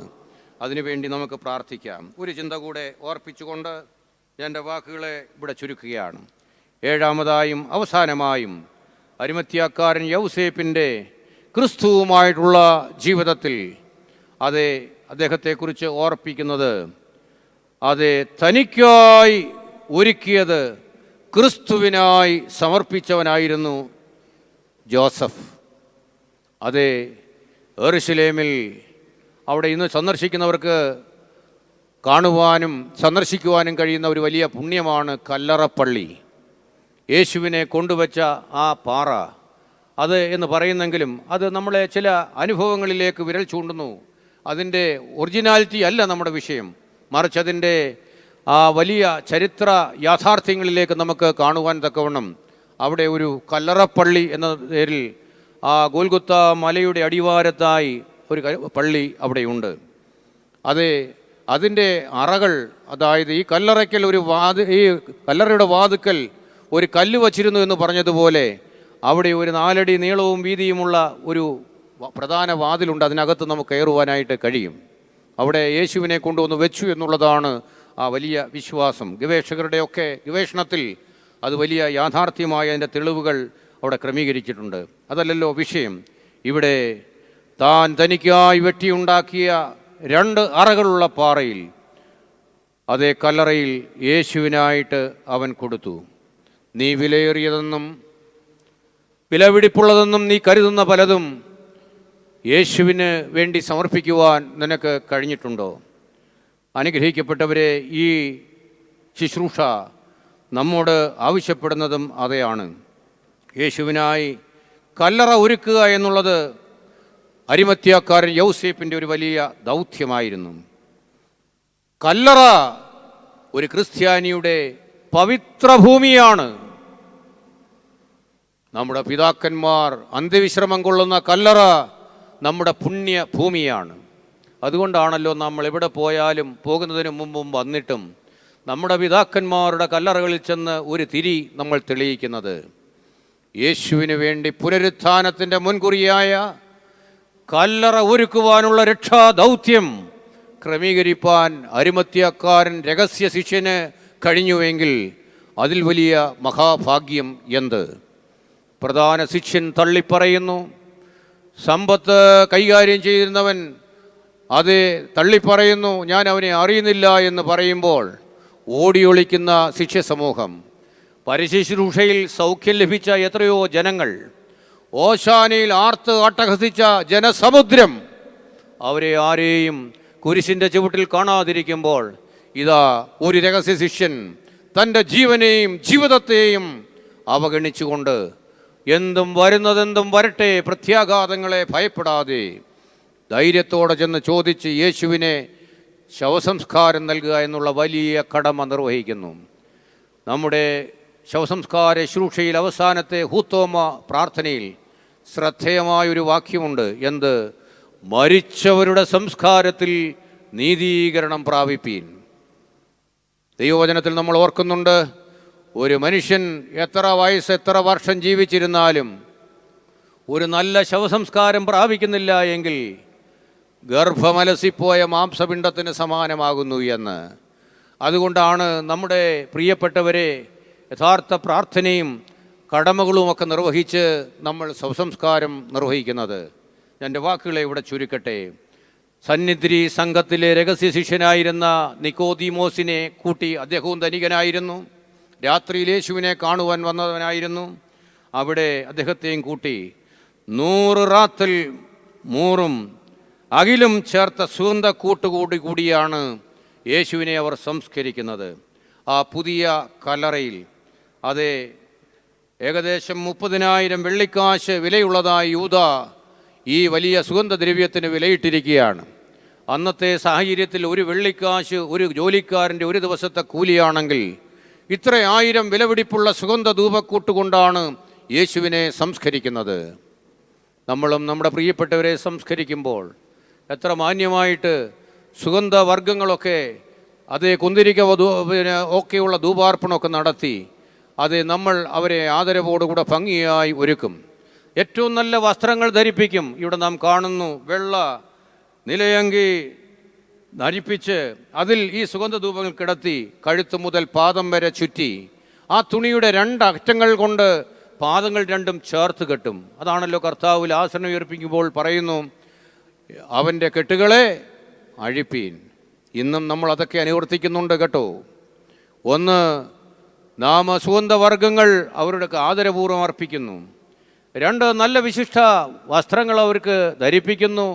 അതിനുവേണ്ടി നമുക്ക് പ്രാർത്ഥിക്കാം. ഒരു ചിന്ത കൂടെ ഓർപ്പിച്ചുകൊണ്ട് എൻ്റെ വാക്കുകളെ ഇവിടെ ചുരുക്കുകയാണ്. ഏഴാമതായും അവസാനമായും അരിമത്യാക്കാരൻ യൗസേപ്പിൻ്റെ ക്രിസ്തുവുമായിട്ടുള്ള ജീവിതത്തിൽ അദ്ദേഹത്തെക്കുറിച്ച് ഓർപ്പിക്കുന്നത് തനിക്കായി ഒരുക്കിയത് ക്രിസ്തുവിനായി സമർപ്പിച്ചവനായിരുന്നു ജോസഫ്. യെരുശലേമിൽ അവിടെ ഇന്ന് സന്ദർശിക്കുന്നവർക്ക് കാണുവാനും സന്ദർശിക്കുവാനും കഴിയുന്ന ഒരു വലിയ പുണ്യമാണ് കല്ലറപ്പള്ളി. യേശുവിനെ കൊണ്ടുവച്ച ആ പാറ എന്ന് പറയുന്നെങ്കിലും അത് നമ്മളെ ചില അനുഭവങ്ങളിലേക്ക് വിരൽ ചൂണ്ടുന്നു. അതിൻ്റെ ഒറിജിനാലിറ്റി അല്ല നമ്മുടെ വിഷയം, മറിച്ച് അതിൻ്റെ ആ വലിയ ചരിത്ര യാഥാർത്ഥ്യങ്ങളിലേക്ക് നമുക്ക് കാണുവാൻ തക്കവണ്ണം അവിടെ ഒരു കല്ലറപ്പള്ളി എന്ന പേരിൽ ആ ഗോൽഗുത്ത മലയുടെ അടിവാരത്തായി ഒരു പള്ളി അവിടെയുണ്ട്. അതിൻ്റെ അറകൾ, അതായത് ഈ കല്ലറയ്ക്കൽ ഈ കല്ലറയുടെ വാതുക്കൽ ഒരു കല്ല് വച്ചിരുന്നു എന്ന് പറഞ്ഞതുപോലെ അവിടെ ഒരു 4 അടി നീളവും വീതിയുമുള്ള ഒരു പ്രധാന വാതിലുണ്ട്. അതിനകത്ത് നമുക്ക് കയറുവാനായിട്ട് കഴിയും. അവിടെ യേശുവിനെ കൊണ്ടുവന്ന് വെച്ചു എന്നുള്ളതാണ് ആ വലിയ വിശ്വാസം. ഗവേഷകരുടെയൊക്കെ ഗവേഷണത്തിൽ അത് വലിയ യാഥാർത്ഥ്യമായ അതിൻ്റെ തെളിവുകൾ അവിടെ ക്രമീകരിച്ചിട്ടുണ്ട്. അതല്ലല്ലോ വിഷയം. ഇവിടെ തനിക്കായി വെട്ടിയുണ്ടാക്കിയ 2 അറകളുള്ള പാറയിൽ കല്ലറയിൽ യേശുവിനായിട്ട് അവൻ കൊടുത്തു. നീ വിലയേറിയതെന്നും വിലപിടിപ്പുള്ളതെന്നും നീ കരുതുന്ന പലതും യേശുവിന് വേണ്ടി സമർപ്പിക്കുവാൻ നിനക്ക് കഴിഞ്ഞിട്ടുണ്ടോ? അനുഗ്രഹിക്കപ്പെട്ടവരെ, ഈ ശുശ്രൂഷ നമ്മോട് ആവശ്യപ്പെടുന്നതും അതാണ്. യേശുവിനായി കല്ലറ ഒരുക്കുക എന്നുള്ളത് അരിമത്യാക്കാരൻ യൗസേപ്പിൻ്റെ ഒരു വലിയ ദൗത്യമായിരുന്നു. കല്ലറ ഒരു ക്രിസ്ത്യാനിയുടെ പവിത്രഭൂമിയാണ്. നമ്മുടെ പിതാക്കന്മാർ അന്ത്യവിശ്രമം കൊള്ളുന്ന കല്ലറ നമ്മുടെ പുണ്യഭൂമിയാണ്. അതുകൊണ്ടാണല്ലോ നമ്മൾ എവിടെ പോയാലും പോകുന്നതിന് മുമ്പും വന്നിട്ടും നമ്മുടെ പിതാക്കന്മാരുടെ കല്ലറകളിൽ ചെന്ന് ഒരു തിരി നമ്മൾ തെളിയിക്കുന്നത്. യേശുവിന് വേണ്ടി പുനരുത്ഥാനത്തിൻ്റെ മുൻകുറിയായ കല്ലറ ഒരുക്കുവാനുള്ള രക്ഷാദൗത്യം ക്രമീകരിപ്പാൻ അരിമത്യാക്കാരൻ രഹസ്യ ശിഷ്യന് കഴിഞ്ഞുവെങ്കിൽ അതിൽ വലിയ മഹാഭാഗ്യം എന്ത്! പ്രധാന ശിഷ്യൻ തള്ളിപ്പറയുന്നു. സമ്പത്ത് കൈകാര്യം ചെയ്തിരുന്നവൻ തള്ളിപ്പറയുന്നു, ഞാൻ അവനെ അറിയുന്നില്ല എന്ന് പറയുമ്പോൾ ഓടിയൊളിക്കുന്ന ശിഷ്യസമൂഹം, പരിശുശ്രൂഷയിൽ സൗഖ്യം ലഭിച്ച എത്രയോ ജനങ്ങൾ, ഓശാനയിൽ ആർത്ത് അട്ടഹസിച്ച ജനസമുദ്രം, അവരെ ആരെയും കുരിശിൻ്റെ ചുവട്ടിൽ കാണാതിരിക്കുമ്പോൾ ഒരു രഹസ്യ ശിഷ്യൻ തൻ്റെ ജീവനെയും ജീവിതത്തെയും അവഗണിച്ചുകൊണ്ട് എന്തും വരുന്നതെന്തും വരട്ടെ, പ്രത്യാഘാതങ്ങളെ ഭയപ്പെടാതെ ധൈര്യത്തോടെ ചെന്ന് ചോദിച്ച് യേശുവിനെ ശവസംസ്കാരം നൽകുക എന്നുള്ള വലിയ കടമ നിർവഹിക്കുന്നു. നമ്മുടെ ശവസംസ്കാര ശുശ്രൂഷയിൽ അവസാനത്തെ ഹൂത്തോമ പ്രാർത്ഥനയിൽ ശ്രദ്ധേയമായൊരു വാക്യമുണ്ട്. മരിച്ചവരുടെ സംസ്കാരത്തിൽ നീതീകരണം പ്രാപിപ്പീൻ. ദൈവവചനത്തിൽ നമ്മൾ ഓർക്കുന്നുണ്ട്, ഒരു മനുഷ്യൻ എത്ര വയസ്സ് എത്ര വർഷം ജീവിച്ചിരുന്നാലും ഒരു നല്ല ശവസംസ്കാരം പ്രാപിക്കുന്നില്ല എങ്കിൽ ഗർഭമലസിപ്പോയ മാംസപിണ്ഡത്തിന് സമാനമാകുന്നു എന്ന്. അതുകൊണ്ടാണ് നമ്മുടെ പ്രിയപ്പെട്ടവരെ യഥാർത്ഥ പ്രാർത്ഥനയും കടമകളുമൊക്കെ നിർവഹിച്ച് നമ്മൾ ശവസംസ്കാരം നിർവഹിക്കുന്നത്. എൻ്റെ വാക്കുകളെ ഇവിടെ ചുരുക്കട്ടെ. സന്നിധി സംഘത്തിലെ രഹസ്യ ശിഷ്യനായിരുന്ന നിക്കോദീമോസിനെ കൂട്ടി, അദ്ദേഹവും ധനികനായിരുന്നു, രാത്രിയിൽ യേശുവിനെ കാണുവാൻ വന്നവനായിരുന്നു. അവിടെ അദ്ദേഹത്തെയും കൂട്ടി 100 റാത്തൽ മൂറും അകിലും ചേർത്ത സുഗന്ധ കൂടിയാണ് യേശുവിനെ അവർ സംസ്കരിക്കുന്നത്. ആ പുതിയ കല്ലറയിൽ ഏകദേശം 30,000 വെള്ളിക്കാശ് വിലയുള്ളതായി യൂദ ഈ വലിയ സുഗന്ധദ്രവ്യത്തിന് വിലയിട്ടിരിക്കുകയാണ്. അന്നത്തെ സാഹചര്യത്തിൽ ഒരു വെള്ളിക്കാശ് ഒരു ജോലിക്കാരൻ്റെ ഒരു ദിവസത്തെ കൂലിയാണെങ്കിൽ ഇത്ര 1000 വിലപിടിപ്പുള്ള സുഗന്ധ ധൂപക്കൂട്ടുകൊണ്ടാണ് യേശുവിനെ സംസ്കരിക്കുന്നത്. നമ്മളും നമ്മുടെ പ്രിയപ്പെട്ടവരെ സംസ്കരിക്കുമ്പോൾ എത്ര മാന്യമായിട്ട് സുഗന്ധവർഗങ്ങളൊക്കെ കുന്തിരിക്ക ഒക്കെയുള്ള ധൂപാർപ്പണമൊക്കെ നടത്തി നമ്മൾ അവരെ ആദരവോടുകൂടെ ഭംഗിയായി ഒരുക്കും. ഏറ്റവും നല്ല വസ്ത്രങ്ങൾ ധരിപ്പിക്കും. ഇവിടെ നാം കാണുന്നു വെള്ള നിലയങ്കി ധരിപ്പിച്ച് അതിൽ ഈ സുഗന്ധധൂപങ്ങൾ കിടത്തി കഴുത്ത് മുതൽ പാദം വരെ ചുറ്റി ആ തുണിയുടെ രണ്ടറ്റങ്ങൾ കൊണ്ട് പാദങ്ങൾ രണ്ടും ചേർത്ത് കെട്ടും. അതാണല്ലോ കർത്താവ് ലാസറിനെ ഉയർപ്പിക്കുമ്പോൾ പറയുന്നു, അവൻ്റെ കെട്ടുകളെ അഴിപ്പീൻ. ഇന്നും നമ്മൾ അതൊക്കെ അനുവർത്തിക്കുന്നുണ്ട് കേട്ടോ. ഒന്ന്, നാം സുഗന്ധവർഗ്ഗങ്ങൾ അവരുടെ ആദരപൂർവ്വം അർപ്പിക്കുന്നു. രണ്ട്, നല്ല വിശിഷ്ട വസ്ത്രങ്ങൾ അവർക്ക് ധരിപ്പിക്കുന്നു.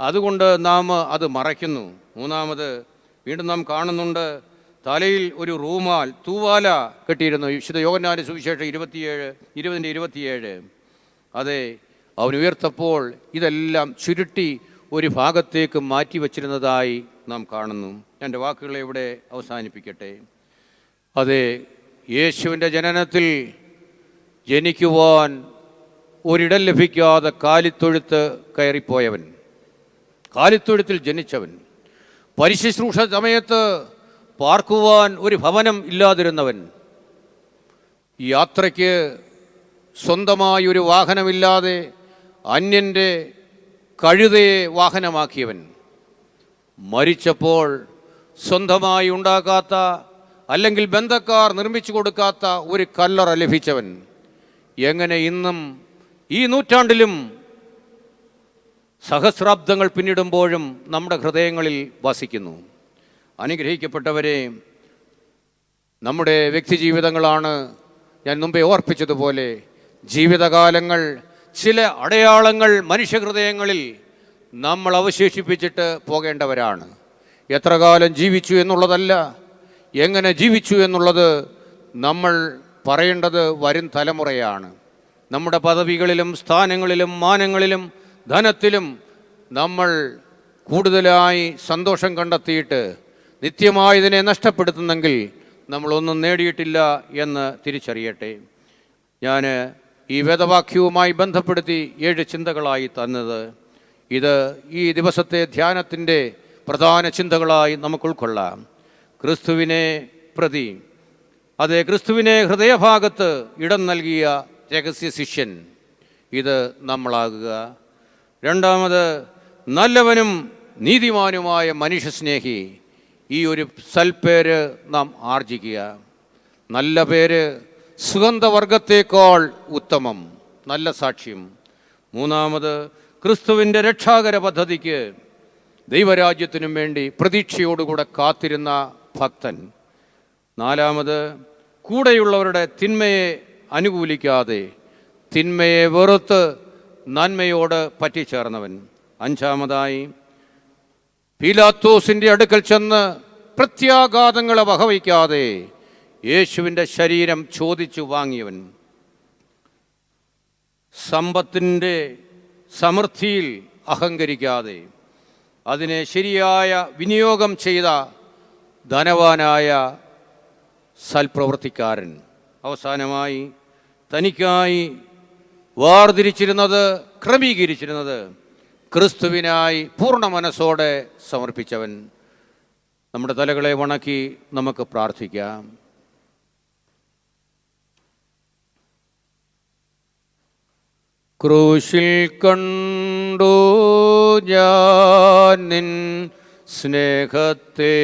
അതുകൊണ്ട് നാം അത് മറയ്ക്കുന്നു. മൂന്നാമത് വീണ്ടും നാം കാണുന്നുണ്ട്, തലയിൽ ഒരു റൂമാൽ തൂവാല കെട്ടിയിരുന്നു. വിശുദ്ധ യോഹന്നാന്റെ സുവിശേഷം 20:27. അതെ, അവൻ ഉയർത്തപ്പോൾ ഇതെല്ലാം ചുരുട്ടി ഒരു ഭാഗത്തേക്ക് മാറ്റി വച്ചിരുന്നതായി നാം കാണുന്നു. എൻ്റെ വാക്കുകളെ ഇവിടെ അവസാനിപ്പിക്കട്ടെ. അതെ, യേശുവിൻ്റെ ജനനത്തിൽ ജനിക്കുവാൻ ഒരിടം ലഭിക്കാതെ കാലിത്തൊഴുത്ത് കയറിപ്പോയവൻ, കാലിത്തൊഴുത്തിൽ ജനിച്ചവൻ, പരിശുശ്രൂഷ സമയത്ത് പാർക്കുവാൻ ഒരു ഭവനം ഇല്ലാതിരുന്നവൻ, യാത്രയ്ക്ക് സ്വന്തമായി ഒരു വാഹനമില്ലാതെ അന്യൻ്റെ കഴുതയെ വാഹനമാക്കിയവൻ, മരിച്ചപ്പോൾ സ്വന്തമായി ഉണ്ടാക്കാത്ത അല്ലെങ്കിൽ ബന്ധക്കാർ നിർമ്മിച്ചു കൊടുക്കാത്ത ഒരു കല്ലറ ലഭിച്ചവൻ, എങ്ങനെ ഇന്നും ഈ നൂറ്റാണ്ടിലും സഹസ്രാബ്ദങ്ങൾ പിന്നിടുമ്പോഴും നമ്മുടെ ഹൃദയങ്ങളിൽ വസിക്കുന്നു. അനുഗ്രഹിക്കപ്പെട്ടവരെ, നമ്മുടെ വ്യക്തി ജീവിതങ്ങളാണ് ഞാൻ മുമ്പേ ഓർപ്പിച്ചതുപോലെ ജീവിതകാലങ്ങൾ ചില അടയാളങ്ങൾ മനുഷ്യഹൃദയങ്ങളിൽ നമ്മൾ അവശേഷിപ്പിച്ചിട്ട് പോകേണ്ടവരാണ്. എത്ര കാലം ജീവിച്ചു എന്നുള്ളതല്ല, എങ്ങനെ ജീവിച്ചു എന്നുള്ളത് നമ്മൾ പറയേണ്ടത് വരും തലമുറയാണ്. നമ്മുടെ പദവികളിലും സ്ഥാനങ്ങളിലും മാനങ്ങളിലും ധനത്തിലും നമ്മൾ കൂടുതലായി സന്തോഷം കണ്ടെത്തിയിട്ട് നിത്യമായതിനെ നഷ്ടപ്പെടുത്തുന്നെങ്കിൽ നമ്മളൊന്നും നേടിയിട്ടില്ല എന്ന് തിരിച്ചറിയട്ടെ. ഞാൻ ഈ വേദവാക്യവുമായി ബന്ധപ്പെടുത്തി 7 ചിന്തകളായി തന്നത്. ഇത് ഈ ദിവസത്തെ ധ്യാനത്തിൻ്റെ പ്രധാന ചിന്തകളായി നമുക്ക് ഉൾക്കൊള്ളാം. ക്രിസ്തുവിനെ പ്രതി, അതേ, ക്രിസ്തുവിനെ ഹൃദയഭാഗത്ത് ഇടം നൽകിയ രഹസ്യ ശിഷ്യൻ ഇത് നമ്മളാകുക. രണ്ടാമത്, നല്ലവനും നീതിമാനുമായ മനുഷ്യസ്നേഹി, ഈ ഒരു സൽപ്പേര് നാം ആർജിക്കുക. നല്ല പേര് സുഗന്ധവർഗത്തേക്കാൾ ഉത്തമം, നല്ല സാക്ഷ്യം. മൂന്നാമത്, ക്രിസ്തുവിൻ്റെ രക്ഷാകര പദ്ധതിക്ക് ദൈവരാജ്യത്തിനും വേണ്ടി പ്രതീക്ഷയോടുകൂടെ കാത്തിരുന്ന ഭക്തൻ. നാലാമത്, കൂടെയുള്ളവരുടെ തിന്മയെ അനുകൂലിക്കാതെ തിന്മയെ വെറുത്ത് നന്മയോട് പറ്റിച്ചേർന്നവൻ. അഞ്ചാമതായി, പീലാത്തോസിൻ്റെ അടുക്കൽ ചെന്ന് പ്രത്യാഘാതങ്ങളെ വകവയ്ക്കാതെ യേശുവിൻ്റെ ശരീരം ചോദിച്ചു വാങ്ങിയവൻ. സമ്പത്തിൻ്റെ സമൃദ്ധിയിൽ അഹങ്കരിക്കാതെ അതിനെ ശരിയായ വിനിയോഗം ചെയ്ത ധനവാനായ സൽപ്രവൃത്തിക്കാരൻ. അവസാനമായി, തനിക്കായി ക്രമീകരിച്ചിരുന്നത് ക്രിസ്തുവിനായി പൂർണ്ണ മനസ്സോടെ സമർപ്പിച്ചവൻ. നമ്മുടെ തലകളെ വണക്കി നമുക്ക് പ്രാർത്ഥിക്കാം. ക്രൂശിൽ കണ്ടു ഞാൻ നിൻ സ്നേഹത്തെ,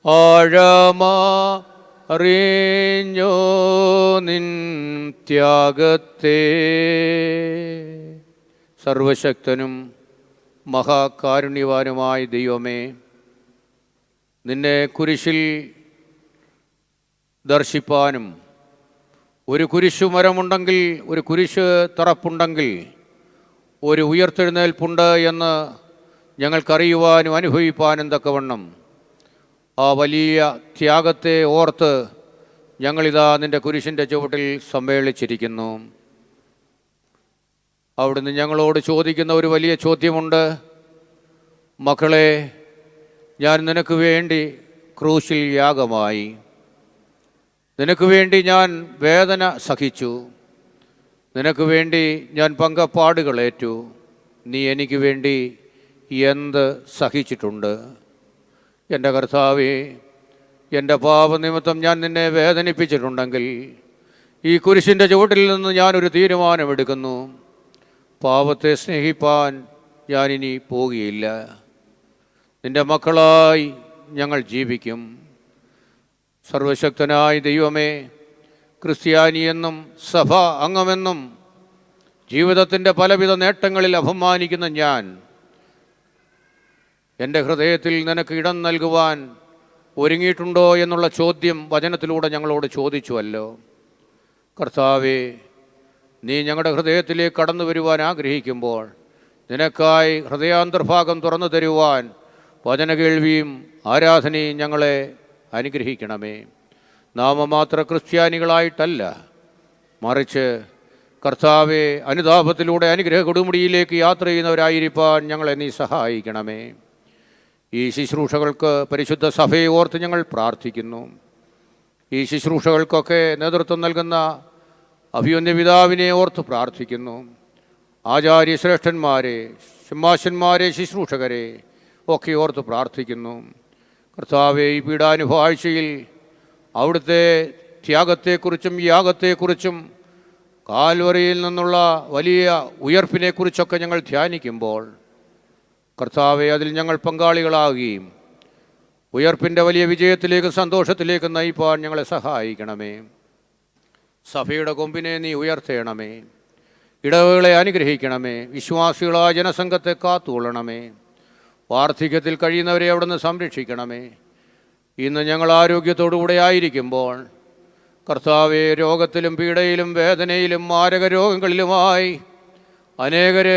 ആഴമറിഞ്ഞോ നിൻ ത്യാഗത്തെ. സർവശക്തനും മഹാകാരുണ്യവാനുമായ ദൈവമേ, നിന്നെ കുരിശിൽ ദർശിപ്പാനും ഒരു കുരിശുമരമുണ്ടെങ്കിൽ, ഒരു കുരിശ് തറപ്പുണ്ടെങ്കിൽ ഒരു ഉയർത്തെഴുന്നേൽപ്പുണ്ട് എന്ന് ഞങ്ങൾക്കറിയുവാനും അനുഭവിപ്പാനും തക്കവണ്ണം ആ വലിയ ത്യാഗത്തെ ഓർത്ത് ഞങ്ങളിതാ നിൻ്റെ കുരിശിൻ്റെ ചുവട്ടിൽ സമ്മേളിച്ചിരിക്കുന്നു. അവിടുന്ന് ഞങ്ങളോട് ചോദിക്കുന്ന ഒരു വലിയ ചോദ്യമുണ്ട്. മക്കളെ, ഞാൻ നിനക്ക് വേണ്ടി ക്രൂശിൽ യാഗമായി, നിനക്ക് വേണ്ടി ഞാൻ വേദന സഹിച്ചു, നിനക്ക് വേണ്ടി ഞാൻ പങ്കപ്പാടുകളേറ്റു, നീ എനിക്ക് വേണ്ടി എന്ത് സഹിച്ചിട്ടുണ്ട്? എൻ്റെ കർത്താവേ, എൻ്റെ പാപനിമിത്തം ഞാൻ നിന്നെ വേദനിപ്പിച്ചിട്ടുണ്ടെങ്കിൽ ഈ കുരിശിൻ്റെ ചുവട്ടിൽ നിന്ന് ഞാനൊരു തീരുമാനമെടുക്കുന്നു. പാപത്തെ സ്നേഹിപ്പാൻ ഞാനിനി പോകുകയില്ല. നിൻ്റെ മക്കളായി ഞങ്ങൾ ജീവിക്കും. സർവശക്തനായ ദൈവമേ, ക്രിസ്ത്യാനിയെന്നും സഭ അംഗമെന്നും ജീവിതത്തിൻ്റെ പലവിധ നേട്ടങ്ങളിൽ അഭിമാനിക്കുന്ന ഞാൻ എൻ്റെ ഹൃദയത്തിൽ നിനക്ക് ഇടം നൽകുവാൻ ഒരുങ്ങിയിട്ടുണ്ടോ എന്നുള്ള ചോദ്യം വചനത്തിലൂടെ ഞങ്ങളോട് ചോദിച്ചുവല്ലോ. കർത്താവേ, നീ ഞങ്ങളുടെ ഹൃദയത്തിലേക്ക് കടന്നു വരുവാൻ ആഗ്രഹിക്കുമ്പോൾ നിനക്കായി ഹൃദയാന്തർഭാഗം തുറന്നു തരുവാൻ വചനകേൾവിയും ആരാധനയും ഞങ്ങളെ അനുഗ്രഹിക്കണമേ. നാമമാത്ര ക്രിസ്ത്യാനികളായിട്ടല്ല, മറിച്ച് കർത്താവെ, അനുതാപത്തിലൂടെ അനുഗ്രഹ കൊടുമുടിയിലേക്ക് യാത്ര ചെയ്യുന്നവരായിരിക്കാൻ ഞങ്ങളെ നീ സഹായിക്കണമേ. ഈ ശുശ്രൂഷകൾക്ക് പരിശുദ്ധ സഭയെ ഓർത്ത് ഞങ്ങൾ പ്രാർത്ഥിക്കുന്നു. ഈ ശുശ്രൂഷകൾക്കൊക്കെ നേതൃത്വം നൽകുന്ന അഭിമന്യ പിതാവിനെ ഓർത്ത് പ്രാർത്ഥിക്കുന്നു. ആചാര്യശ്രേഷ്ഠന്മാരെ, ശമ്മാശന്മാരെ, ശുശ്രൂഷകരെ ഒക്കെ ഓർത്ത് പ്രാർത്ഥിക്കുന്നു. കർത്താവെ, ഈ പീഡാനുഭവ ആഴ്ചയിൽ അവിടുത്തെ ത്യാഗത്തെക്കുറിച്ചും യാഗത്തെക്കുറിച്ചും കാൽവറിയിൽ നിന്നുള്ള വലിയ ഉയർപ്പിനെക്കുറിച്ചൊക്കെ ഞങ്ങൾ ധ്യാനിക്കുമ്പോൾ കർത്താവെ, അതിൽ ഞങ്ങൾ പങ്കാളികളാകുകയും ഉയർപ്പിൻ്റെ വലിയ വിജയത്തിലേക്ക് സന്തോഷത്തിലേക്ക് നയിപ്പാൻ ഞങ്ങളെ സഹായിക്കണമേ. സഭയുടെ കൊമ്പിനെ നീ ഉയർത്തേണമേ. ഇടവകളെ അനുഗ്രഹിക്കണമേ. വിശ്വാസികളായ ജനസംഘത്തെ കാത്തുകൊള്ളണമേ. വാർദ്ധക്യത്തിൽ കഴിയുന്നവരെ അവിടുന്ന് സംരക്ഷിക്കണമേ. ഇന്ന് ഞങ്ങൾ ആരോഗ്യത്തോടുകൂടെ ആയിരിക്കുമ്പോൾ കർത്താവെ, രോഗത്തിലും പീഡയിലും വേദനയിലും മാരക രോഗങ്ങളിലുമായി അനേകർ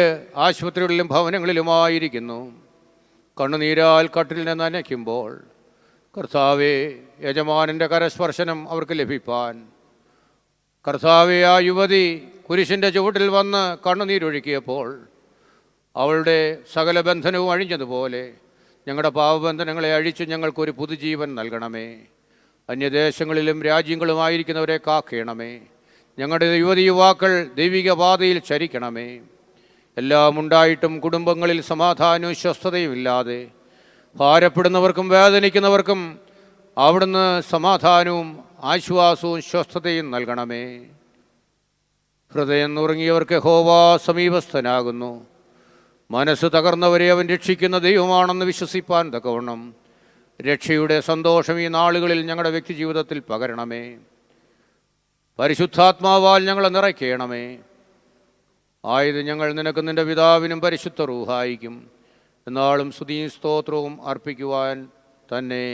ആശുപത്രികളിലും ഭവനങ്ങളിലുമായിരിക്കുന്നു. കണ്ണുനീരാൽ കട്ടിലിനെ നനയ്ക്കുമ്പോൾ കർത്താവെ, യജമാനൻ്റെ കരസ്പർശനം അവർക്ക് ലഭിപ്പാൻ, കർത്താവെ, ആ യുവതി കുരിശിൻ്റെ ചുവട്ടിൽ വന്ന് കണ്ണുനീരൊഴുക്കിയപ്പോൾ അവളുടെ സകല ബന്ധനവും അഴിഞ്ഞതുപോലെ ഞങ്ങളുടെ പാപബന്ധനങ്ങളെ അഴിച്ച് ഞങ്ങൾക്കൊരു പുതുജീവൻ നൽകണമേ. അന്യദേശങ്ങളിലും രാജ്യങ്ങളുമായിരിക്കുന്നവരെ കാക്കേണമേ. ഞങ്ങളുടെ യുവതി യുവാക്കൾ ദൈവിക പാതയിൽ ചരിക്കണമേ. എല്ലാം ഉണ്ടായിട്ടും കുടുംബങ്ങളിൽ സമാധാനവും സ്വസ്ഥതയും ഇല്ലാതെ ഭാരപ്പെടുന്നവർക്കും വേദനിക്കുന്നവർക്കും അവിടുന്ന് സമാധാനവും ആശ്വാസവും സ്വസ്ഥതയും നൽകണമേ. ഹൃദയം നുറുങ്ങിയവർക്ക് യഹോവ സമീപസ്ഥനാകുന്നു. മനസ്സ് തകർന്നവരെ അവൻ രക്ഷിക്കുന്ന ദൈവമാണെന്ന് വിശ്വസിപ്പാൻ തക്കവണ്ണം രക്ഷയുടെ സന്തോഷം ഈ നാളുകളിൽ ഞങ്ങളുടെ വ്യക്തി ജീവിതത്തിൽ പകരണമേ. പരിശുദ്ധാത്മാവാൽ ഞങ്ങളെ നിറയ്ക്കണമേ. ആയത് ഞങ്ങൾ നിനക്ക് നിൻ്റെ പിതാവിനും പരിശുദ്ധ റൂഹായിക്കും എന്നാളും സ്തുതിയും സ്തോത്രവും അർപ്പിക്കുവാൻ തന്നെ